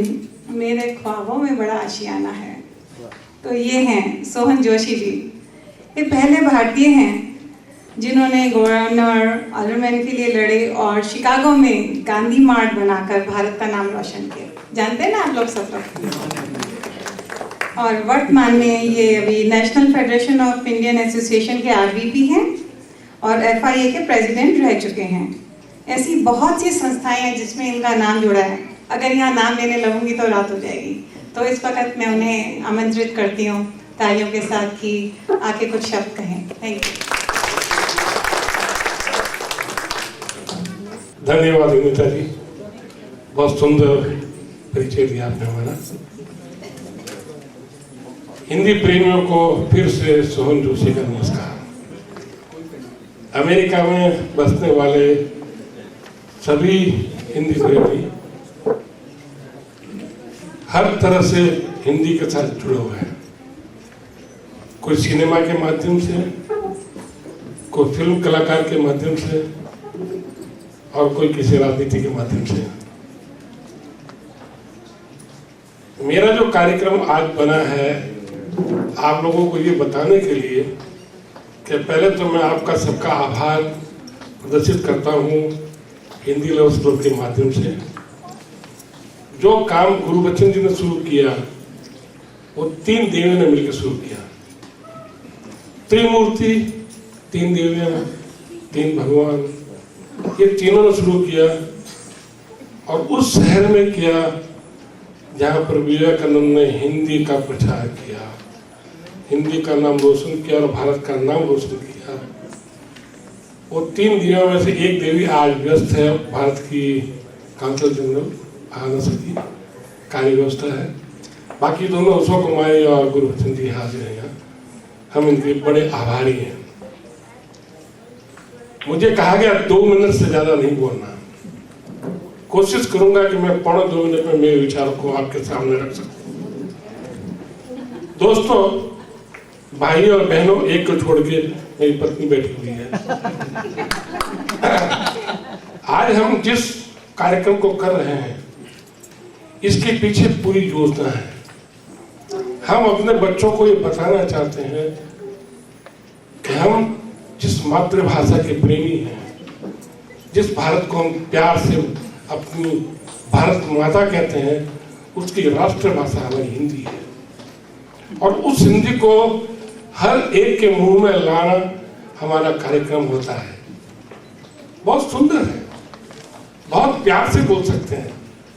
मेरे ख्वाबों में बड़ा आशियाना है। तो ये हैं सोहन जोशी जी। ये पहले भारतीय हैं जिन्होंने गवर्नर अलरमैन के लिए लड़े और शिकागो में गांधी मार्ट बनाकर भारत का नाम रोशन किया। जानते हैं ना आप लोग सब लोग। और वर्तमान में ये अभी national federation of Indian association के आरवीपी हैं और एफआईए के प्रेसिडेंट रह चुके हैं। ऐसी बहुत सी संस्थाएं हैं जिसमें इनका नाम जुड़ा है। अगर यहाँ नाम लेने लगूंगी तो रात हो जाएगी, तो इस वक्त मैं उन्हें आमंत्रित करती हूँ तालियों के साथ कि आके कुछ शब्द कहें। Thank you.
धन्यवाद अनीता जी, बहुत सुंदर परिचय दिया आपने हमारा। हिंदी प्रेमियों को फिर से सोहन जोशी का नमस्कार। अमेरिका में बसने वाले सभी हिंदी प्रेमी हर तरह से हिंदी के साथ जुड़े हुए हैं। कोई सिनेमा के माध्यम से, कोई फिल्म कलाकार के माध्यम से, और कोई किसी राजनीति के माध्यम से। मेरा जो कार्यक्रम आज बना है आप लोगों को ये बताने के लिए कि पहले तो मैं आपका सबका आभार प्रदर्शित करता हूँ हिंदी लवर्स क्लब के माध्यम से। जो काम गुरबचन जी ने शुरू किया वो 3 देवियों ने मिलकर शुरू किया। त्रिमूर्ति, 3 देवियां, 3 भगवान, ये तीनों ने शुरू किया और उस शहर में किया जहाँ पर विवेकानंद ने हिंदी का प्रचार किया, हिंदी का नाम रोशन किया और भारत का नाम रोशन किया। वो 3 देवियों में से एक देवी आज व्यस्त है, भारत की काउंसिल जनरल आ न सकी, कार्य व्यवस्था है। बाकी दोनों अशोक कुमारी और गुरबचन जी हाजिर हैं यहाँ, हम इनके बड़े आभारी हैं। मुझे कहा गया 2 मिनट से ज्यादा नहीं बोलना, कोशिश करूंगा कि मैं 1.25 मिनट में मेरे विचारों को आपके सामने रख सकूं। दोस्तों, भाई और बहनों, एक को छोड़ के मेरी पत्नी बैठी हुई है। आज हम जिस कार्यक्रम को कर रहे हैं इसके पीछे पूरी योजना है। हम अपने बच्चों को ये बताना चाहते हैं कि हम जिस मातृभाषा के प्रेमी हैं, जिस भारत को हम प्यार से अपनी भारत माता कहते हैं, उसकी राष्ट्रभाषा हमारी हिंदी है। और उस हिंदी को हर एक के मुंह में लाना हमारा कार्यक्रम होता है। बहुत सुंदर है, बहुत प्यार से बोल सकते हैं।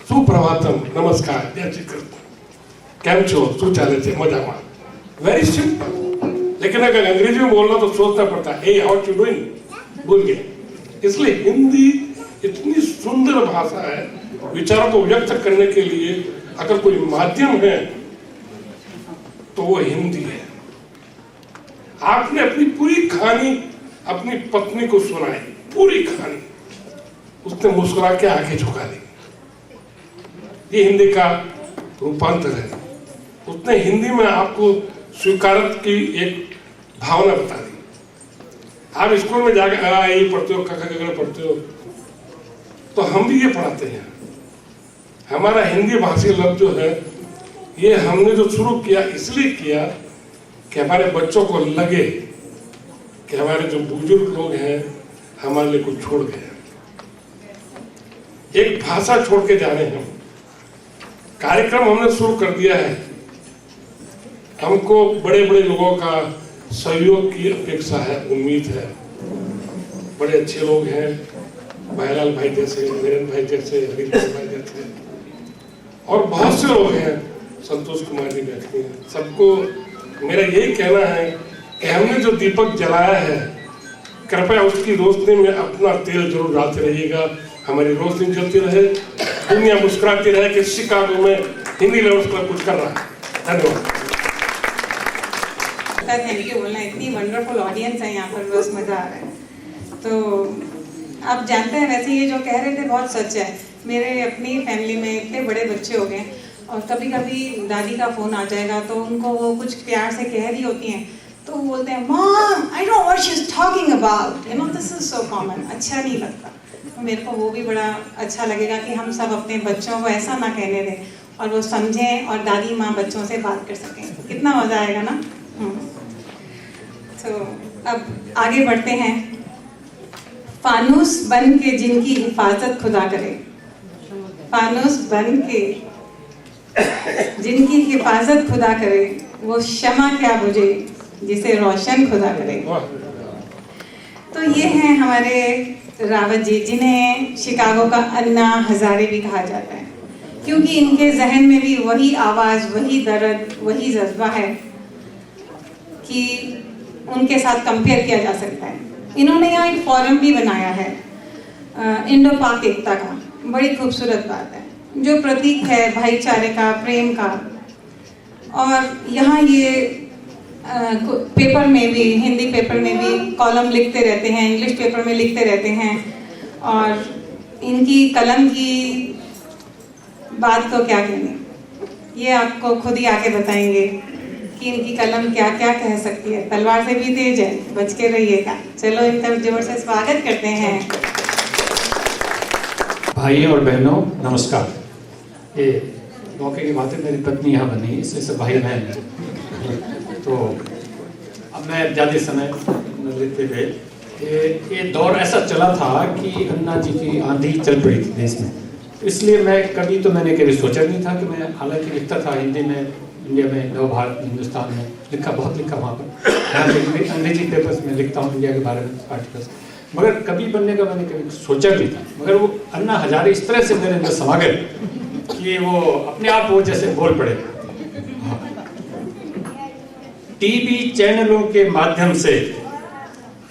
सुप्रभातम, नमस्कार, जय श्री कृष्ण, कैम छो, सुचाले थे, मजामा, वेरी सिंपल। लेकिन अगर अंग्रेजी में बोलना तो सोचना पड़ता है, हे हाउ यू डूइंग, भूल गए। इसलिए हिंदी इतनी सुंदर भाषा है, विचारों को व्यक्त करने के लिए अगर कोई माध्यम है तो वो हिंदी है। आपने अपनी पूरी कहानी अपनी पत्नी को सुनाई, पूरी कहानी, उसने मुस्कुरा के आंखें झुका दी। ये हिंदी का रूपांतर है। उसने हिंदी में आपको स्वीकारत की एक भावना बता दी। आप स्कूल में जाकर ये पढ़ते हो, कखा गगड़ पढ़ते हो, तो हम भी ये पढ़ाते हैं। हमारा हिंदी भाषी लफ्ज जो है, ये हमने जो शुरू किया इसलिए किया कि हमारे बच्चों को लगे कि हमारे जो बुजुर्ग लोग हैं हमारे लिए कुछ छोड़ गए, एक भाषा छोड़ के जा रहे हैं। कार्यक्रम हमने शुरू कर दिया है। हमको बड़े बड़े लोगों का सहयोग की अपेक्षा है, उम्मीद है। बड़े अच्छे लोग हैं, भाईलाल भाई जैसे, वीरेंद्र भाई जैसे, हरिलाल भाई जैसे, और बहुत से लोग हैं, संतोष कुमार जी बैठे हैं। सबको मेरा यही कहना है कि हमने जो दीपक जलाया है, कृपया उसकी रोशनी में अपना तेल जरूर डालते रहिएगा। हमारी रोशनी जलती रहे, दुनिया मुस्कुराती रहे कि शिकागो में हिंदी लवर्स क्लब कुछ कर रहा है। धन्यवाद।
थैंक यू बोलना, इतनी वंडरफुल ऑडियंस है यहाँ पर, बस मजा आ रहा है। तो आप जानते हैं, वैसे ये जो कह रहे थे बहुत सच है। मेरे अपनी फैमिली में इतने बड़े बच्चे हो गए, और कभी कभी दादी का फोन आ जाएगा तो उनको वो कुछ प्यार से कह रही होती हैं, तो वो बोलते हैं, mom I don't know what she is talking about, you know this is so common. अच्छा नहीं लगता। तो मेरे को वो भी बड़ा अच्छा लगेगा कि हम सब अपने बच्चों को ऐसा ना कहने दें और वो समझें और दादी माँ बच्चों से बात कर सकें। कितना मजा आएगा ना। तो अब आगे बढ़ते हैं। फानूस बन के जिनकी हिफाजत खुदा करे, फानूस बन के जिनकी हिफाजत खुदा करे, वो शमा क्या बुझे जिसे रोशन खुदा करे। तो ये हैं हमारे रावत जी, जिन्हें शिकागो का अन्ना हजारे भी कहा जाता है, क्योंकि इनके जहन में भी वही आवाज़, वही दर्द, वही जज्बा है कि उनके साथ कंपेयर किया जा सकता है। इन्होंने यहाँ एक फोरम भी बनाया है इंडो पाक एकता का, बड़ी खूबसूरत बात है, जो प्रतीक है भाईचारे का, प्रेम का। और यहाँ ये पेपर में भी, हिंदी पेपर में भी कॉलम लिखते रहते हैं, इंग्लिश पेपर में लिखते रहते हैं, और इनकी कलम की बात तो क्या कहनी, ये आपको खुद ही आके बताएंगे कि इनकी कलम क्या क्या कह सकती है। तलवार से भी तेज है, बच के रहिएगा। चलो इनका जोर से स्वागत करते हैं।
भाई और बहनों नमस्कार। ये मौके की बात है, मेरी पत्नी यहाँ बनी, इसलिए सब भाई बहन हैं। तो अब मैं ज़्यादा समय न लेते हुए, ये दौर ऐसा चला था कि अन्ना जी की आंधी चल पड़ी थी देश में, इसलिए मैंने कभी सोचा नहीं था कि मैं, हालांकि लिखता था हिंदी में, इंडिया में, नव भारत, हिंदुस्तान में लिखा, बहुत लिखा वहाँ पर। यहाँ पे अंग्रेजी पेपर्स में लिखता हूँ इंडिया के बारे में आर्टिकल्स, मगर कभी बनने का मैंने कभी सोचा भी था। मगर वो अन्ना हजारे इस तरह से मेरे अंदर समा गए कि वो अपने आप वो जैसे बोल पड़े। टीवी चैनलों के माध्यम से,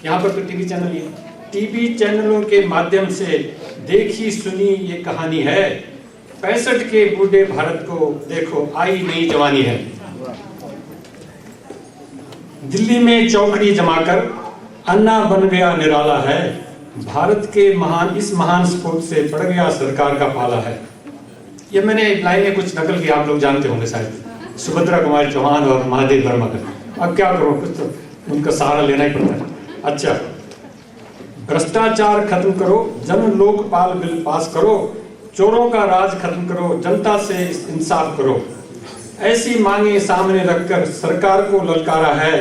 यहाँ पर तो टीवी चैनल ही है, टीवी चैनलों के माध्यम से देखी सुनी ये कहानी है,
65 के बूढ़े भारत को देखो आई नई जवानी है। दिल्ली में चौकड़ी जमाकर अन्ना बन गया निराला है। भारत के इस महान सपूत से पड़ गया सरकार का पाला है। ये मैंने लाइनें कुछ नकल की, आप लोग जानते होंगे शायद, सुभद्रा कुमारी चौहान और महादेव वर्मा का। अब क्या करो, कुछ तो उनका सहारा लेना ही पड़ता है। अच्छा, भ्रष्टाचार खत्म करो, जन लोकपाल बिल पास करो, चोरों का राज खत्म करो, जनता से इंसाफ करो। ऐसी मांगे सामने रखकर सरकार को ललकारा है।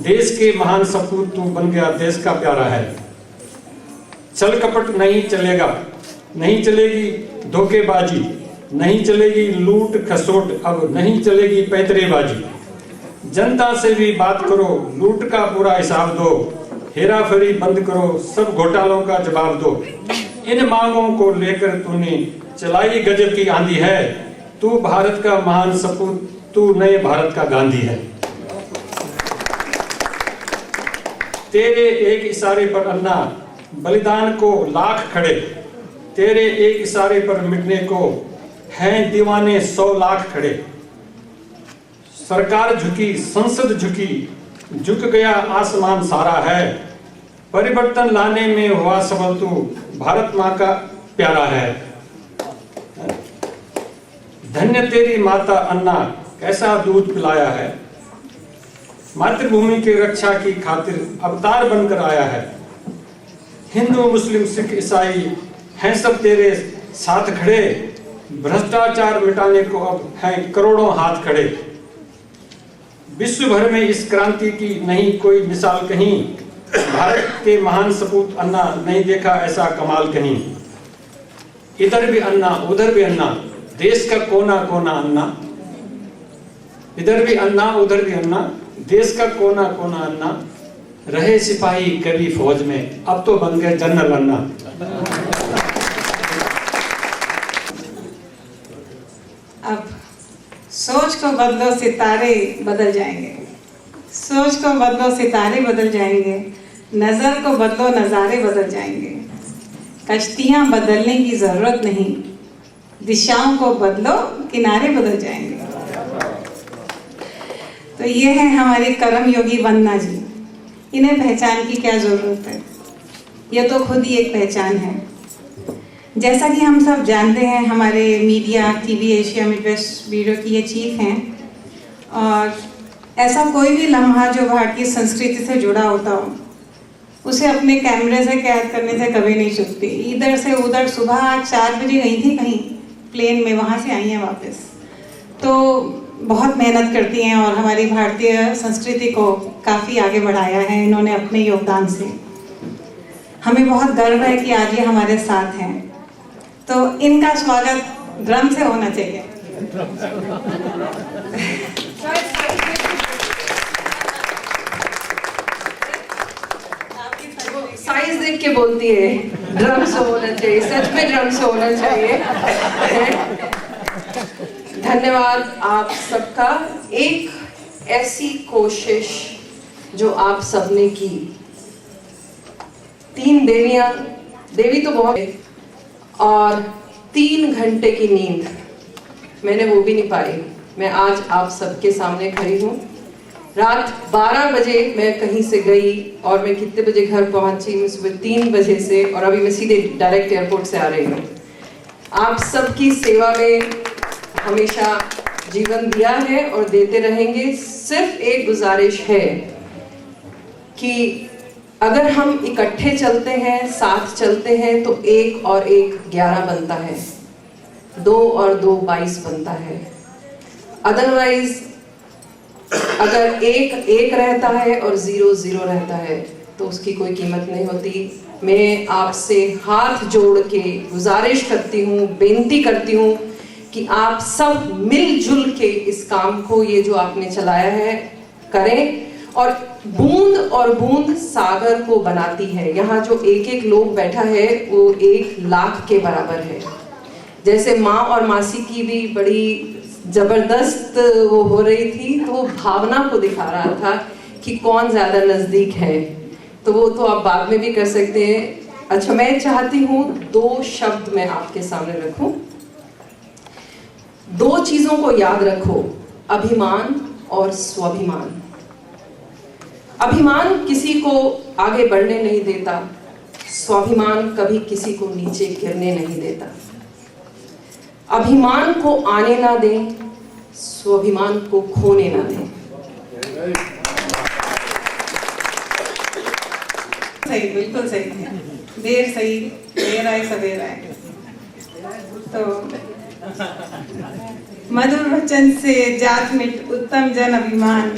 देश के महान सपूत तू बन गया, देश का प्यारा है। छल कपट नहीं चलेगा, नहीं चलेगी धोखेबाजी, नहीं चलेगी लूट खसोट, अब नहीं चलेगी पैतरेबाजी। जनता से भी बात करो, लूट का पूरा हिसाब दो, हेरा फेरी बंद करो, सब घोटालों का जवाब दो। इन मांगों को लेकर तूने चलाई गजब की आंधी है। तू भारत का महान सपूत, तू नए भारत का गांधी है। तेरे एक इशारे पर अन्ना बलिदान को लाख खड़े, तेरे एक इशारे पर मिटने को हैं दीवाने 100 लाख खड़े। सरकार झुकी, संसद झुकी, झुक गया आसमान सारा है। परिवर्तन लाने में हुआ सफल, तू भारत माँ का प्यारा है। धन्य तेरी माता अन्ना, कैसा दूध पिलाया है। मातृभूमि की रक्षा की खातिर अवतार बनकर आया है। हिंदू मुस्लिम सिख ईसाई हैं सब तेरे साथ खड़े। भ्रष्टाचार मिटाने को अब हैं करोड़ों हाथ खड़े। विश्व भर में इस क्रांति की नहीं कोई मिसाल कहीं। भारत के महान सपूत अन्ना, नहीं देखा ऐसा कमाल कहीं। इधर भी अन्ना उधर भी अन्ना, देश का कोना कोना अन्ना। इधर भी अन्ना उधर भी अन्ना, देश का कोना कोना अन्ना। रहे सिपाही कभी फौज में, अब तो बन गए जनरल अन्ना।
अब सोच को बदलो, सितारे बदल जाएंगे। सोच को बदलो, सितारे बदल जाएंगे। नजर को बदलो, नजारे बदल जाएंगे। कश्तियां बदलने की जरूरत नहीं, दिशाओं को बदलो, किनारे बदल जाएंगे। तो ये है हमारे कर्म योगी वंदना जी। इन्हें पहचान की क्या जरूरत है, ये तो खुद ही एक पहचान है। जैसा कि हम सब जानते हैं, हमारे media TV Asia Midwest bureau की ये चीफ हैं, और ऐसा कोई भी लम्हा जो भारतीय संस्कृति से जुड़ा होता हो, उसे अपने कैमरे से कैद करने से कभी नहीं चुकती। इधर से उधर, सुबह आज 4 बजे गई थी कहीं प्लेन में, वहाँ से आई हैं वापस। तो बहुत मेहनत करती हैं और हमारी भारतीय संस्कृति को काफ़ी आगे बढ़ाया है इन्होंने अपने योगदान से। हमें बहुत गर्व है कि आज ये हमारे साथ हैं। तो इनका स्वागत ड्रम से होना चाहिए।
साइज देख के बोलती है ड्रम से होना चाहिए, सच में ड्रम से होना चाहिए। धन्यवाद आप सबका। एक ऐसी कोशिश जो आप सबने की, 3 देवियां, देवी तो बहुत है, और 3 घंटे की नींद मैंने वो भी नहीं पाई। मैं आज आप सबके सामने खड़ी हूँ। रात 12 बजे मैं कहीं से गई और मैं कितने बजे घर पहुंची, मैं सुबह 3 बजे से, और अभी मैं सीधे डायरेक्ट एयरपोर्ट से आ रही हूँ। आप सबकी सेवा में हमेशा जीवन दिया है और देते रहेंगे। सिर्फ एक गुजारिश है कि अगर हम इकट्ठे चलते हैं, साथ चलते हैं, तो 1 और 1 11 बनता है, 2 और 2 22 बनता है। अदरवाइज अगर 1 1 रहता है और 0 0 रहता है तो उसकी कोई कीमत नहीं होती। मैं आपसे हाथ जोड़ के गुजारिश करती हूँ, बेनती करती हूँ कि आप सब मिलजुल के इस काम को, ये जो आपने चलाया है, करें। और बूंद सागर को बनाती है। यहाँ जो एक एक लोग बैठा है वो 1 लाख के बराबर है। जैसे माँ और मासी की भी बड़ी जबरदस्त वो हो रही थी, तो वो भावना को दिखा रहा था कि कौन ज्यादा नजदीक है। तो वो तो आप बाद में भी कर सकते हैं। अच्छा, मैं चाहती हूँ 2 शब्द मैं आपके सामने रखूं। दो चीजों को याद रखो, अभिमान और स्वाभिमान। अभिमान किसी को आगे बढ़ने नहीं देता, स्वाभिमान कभी किसी को नीचे गिरने नहीं देता। अभिमान को आने ना दें, स्वाभिमान को खोने ना दें।
सही, बिल्कुल सही है। देर सही, देर आए सवेर आए। तो मधुर वचन से जात मिट उत्तम जन अभिमान,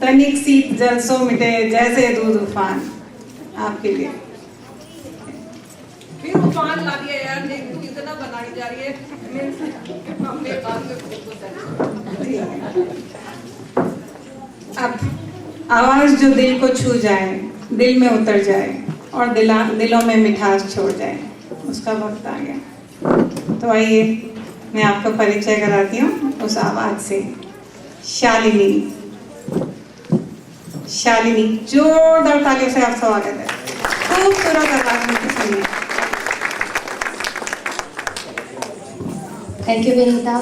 तनिक सीत जल सो मिटे जैसे दूध उफान। आपके लिए
फिर उफान ला दिया यार, देखो कितना बनाई जा रही है।
अब आवाज जो दिल को छू जाए, दिल में उतर जाए और दिलों में मिठास छोड़ जाए, उसका वक्त आ गया। तो आइए मैं आपको परिचय कराती हूँ उस आवाज से। शालिनी, शालिनी, जोरदार तालियों से आप स्वागत है। खूबसूरत आवाज में सुनिए।
Thank you Vinita.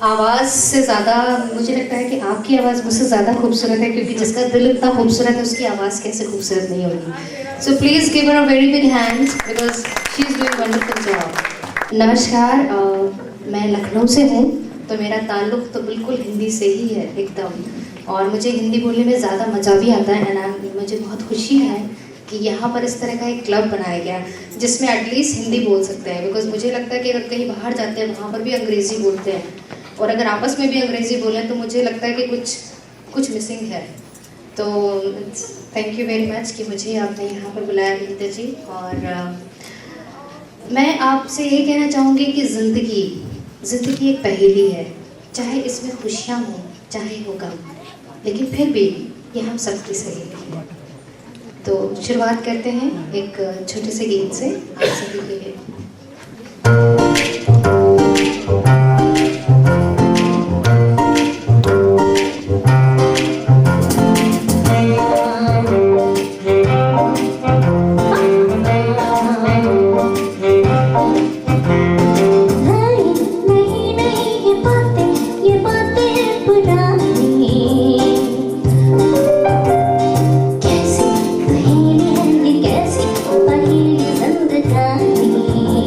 आवाज़ से ज़्यादा मुझे लगता है कि आपकी आवाज़ मुझसे ज़्यादा खूबसूरत है, क्योंकि जिसका दिल इतना खूबसूरत है उसकी आवाज़ कैसे खूबसूरत नहीं होगी। So please give her a very big hand because she is doing wonderful job. नमस्कार, मैं लखनऊ से हूँ, तो मेरा ताल्लुक़ तो बिल्कुल हिंदी से ही है एकदम, और मुझे हिंदी बोलने में ज़्यादा मज़ा भी आता है। एंड मुझे बहुत खुशी है कि यहाँ पर इस तरह का एक क्लब बनाया गया जिसमें एटलीस्ट हिंदी बोल सकते हैं, बिकॉज मुझे लगता है कि अगर कहीं बाहर जाते हैं वहाँ पर भी अंग्रेज़ी बोलते हैं, और अगर आपस में भी अंग्रेज़ी बोलें तो मुझे लगता है कि कुछ मिसिंग है। तो थैंक यू वेरी मच कि मुझे आपने यहाँ पर बुलाया विनीता जी। और मैं आपसे ये कहना चाहूँगी कि ज़िंदगी एक पहेली है, चाहे इसमें खुशियाँ हों चाहे हो गम, लेकिन फिर भी ये हम सबकी सहेली है। तो शुरुआत करते हैं एक छोटे से गीत से आप सभी के लिए।
कैसी पहेली जिंदगानी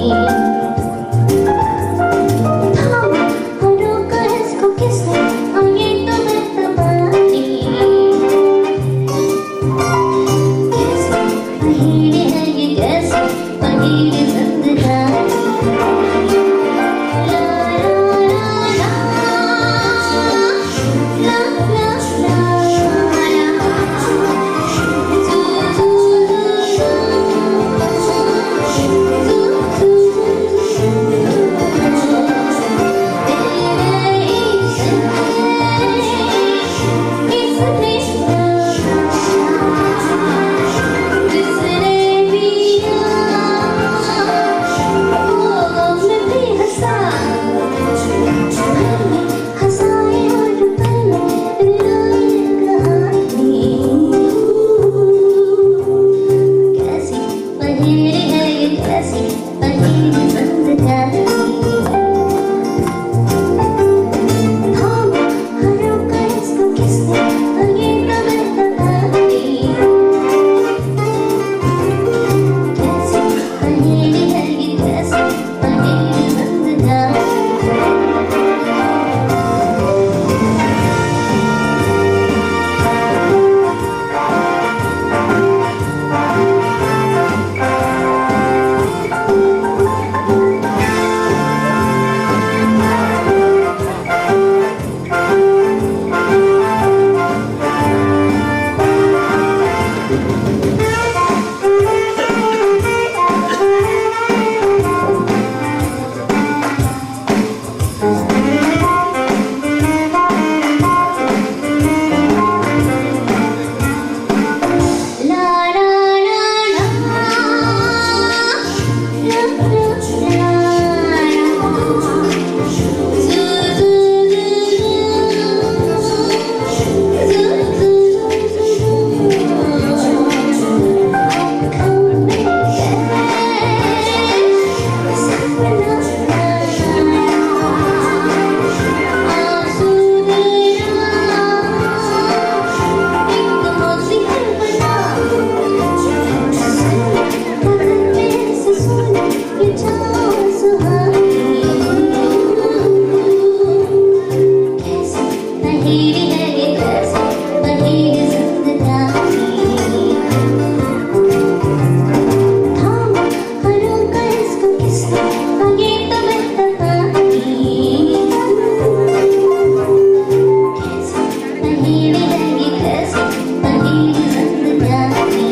पहेली है ये कैसी पहेली जिंदगानी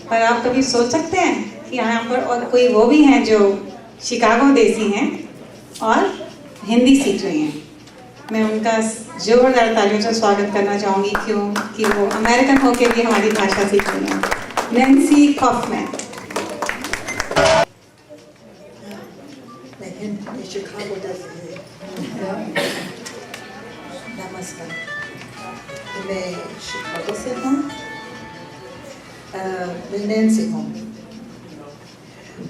पर आप कभी सोच सकते हैं कि यहाँ पर और कोई वो भी हैं जो शिकागो देसी हैं और हिंदी सीख रही हैं। मैं उनका जोरदार तालियों से स्वागत करना चाहूँगी क्योंकि वो अमेरिकन होके भी हमारी भाषा सीख रही हैं। Nancy Kauffman.
मैं शिकागो देसी नमस्कार, मैं शिकागो से हूँ। मैं नैन्सी हूँ।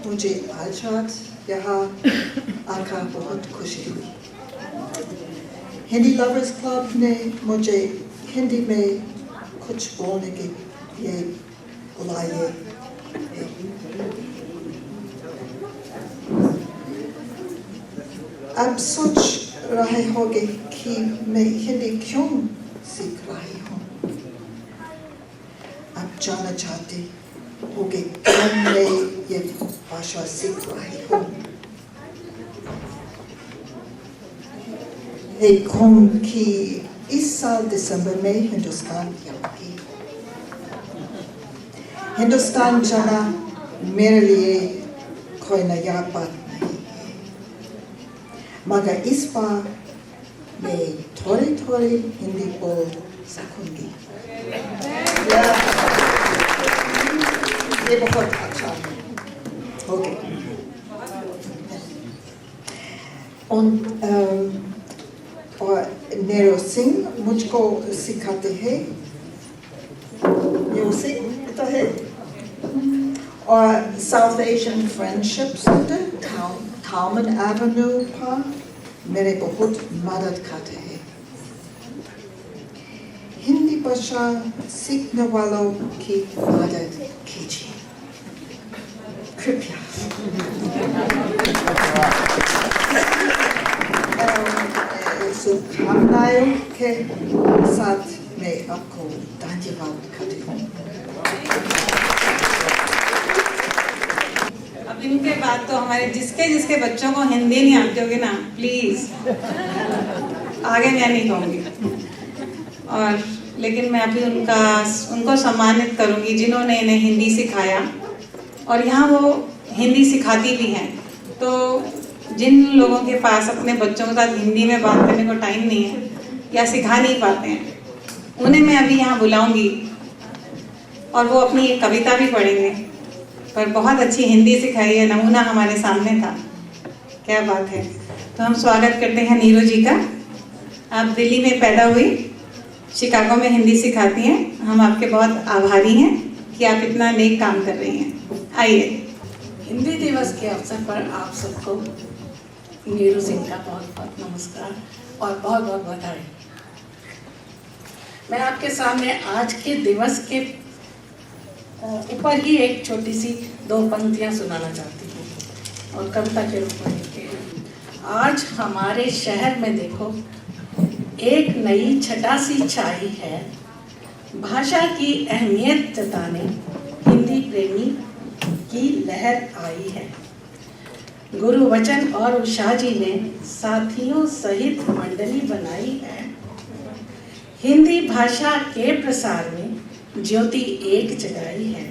मुझे आज रात यहाँ आकर बहुत खुशी हुई। हिंदी लवर्स क्लब ने मुझे हिंदी में कुछ बोलने के लिए बुलाए। अब सोच रहे होंगे कि मैं हिंदी क्यों सीख रही हूँ। आप जानना चाहते होंगे क्यों मैं ये भाषा सीख रही हूँ। एक घूम कि इस साल दिसंबर में हिंदुस्तान जाऊंगी। हिंदुस्तान जाना मेरे लिए कोई नया बात नहीं है, मगर इस बार मैं थोड़ी थोड़ी हिंदी बोल सकूंगी। ये बहुत अच्छा है। ओके। और नेरो सिंह मुझको सिखाते हैं म्यूजिक तो है, और South Asian Friendship Centre Towman Avenue पर मेरे बहुत मदद करते हैं। हिंदी भाषा सीखने वालों की मदद कीजिए कृपया। शुभकामनाओं के साथ मैं आपको धन्यवाद करती हूँ।
अब इनके बाद तो हमारे जिसके बच्चों को हिंदी नहीं आती होगी ना, प्लीज आगे मैं नहीं कहूँगी। और लेकिन मैं अभी उनको सम्मानित करूँगी जिन्होंने इन्हें हिंदी सिखाया और यहाँ वो हिंदी सिखाती भी हैं। तो जिन लोगों के पास अपने बच्चों के साथ हिंदी में बात करने को टाइम नहीं है या सिखा नहीं पाते हैं, उन्हें मैं अभी यहाँ बुलाऊंगी और वो अपनी एक कविता भी पढ़ेंगे। पर बहुत अच्छी हिंदी सिखाई है, नमूना हमारे सामने था, क्या बात है। तो हम स्वागत करते हैं नीरू जी का। आप दिल्ली में पैदा हुई, शिकागो में हिंदी सिखाती हैं। हम आपके बहुत आभारी हैं कि आप इतना नेक काम कर रही हैं। आइए।
हिंदी दिवस के अवसर पर आप सबको नीरू सिंह का बहुत बहुत नमस्कार और बहुत बहुत बधाई। मैं आपके सामने आज के दिवस के ऊपर ही एक छोटी सी 2 पंक्तियां सुनाना चाहती हूँ और कविता के रूप में। आज हमारे शहर में देखो एक नई छटा सी छाई है, भाषा की अहमियत जताने हिंदी प्रेमी की लहर आई है। गुरु वचन और उषा जी ने साथियों सहित मंडली बनाई है। हिंदी भाषा के प्रसार में ज्योति एक जगाई है।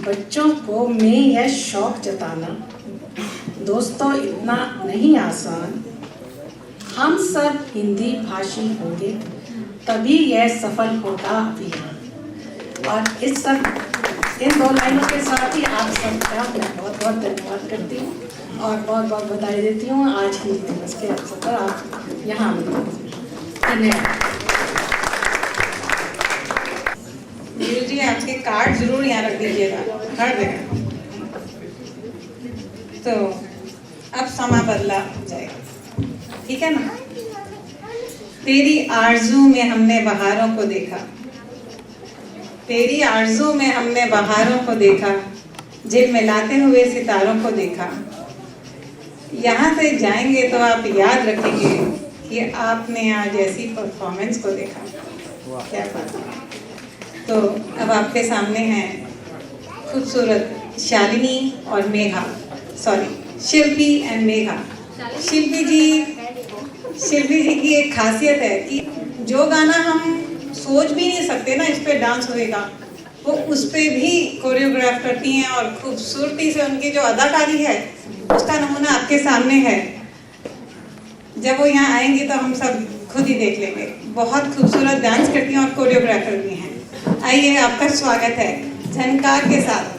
बच्चों को मैं यह शौक जताना दोस्तों इतना नहीं आसान। हम सब हिंदी भाषी होंगे तभी यह सफल होगा अभियान। और इन 2 लाइनों के साथ ही आप सबका मैं बहुत बहुत धन्यवाद करती हूँ और बहुत बहुत बधाई देती हूँ आज हिंदी दिवस के अवसर पर आप यहाँ मिले। धन्यवाद।
नीरू जी आपके कार्ड जरूर यहाँ रख दीजिएगा हर जगह। तो अब समा बदला जाएगा, ठीक है ना। तेरी आरज़ू में हमने बहारों को देखा, तेरी आरज़ू में हमने बहारों को देखा, झिलमिलाते हुए सितारों को देखा। यहाँ से जाएंगे तो आप याद रखेंगे कि आपने आज ऐसी परफॉर्मेंस को देखा। क्या बात है। तो अब आपके सामने हैं खूबसूरत शालिनी और मेघा, सॉरी शिल्पी एंड मेघा। शिल्पी जी की एक खासियत है कि जो गाना हम सोच भी नहीं सकते ना इस पे डांस होएगा, वो उस पे भी कोरियोग्राफ करती हैं और खूबसूरती से उनकी जो अदाकारी है उसका नमूना आपके सामने है। जब वो यहाँ आएंगी तो हम सब खुद ही देख लेंगे। बहुत खूबसूरत डांस करती हैं और कोरियोग्राफर भी हैं। आइए आपका स्वागत है झनकार के साथ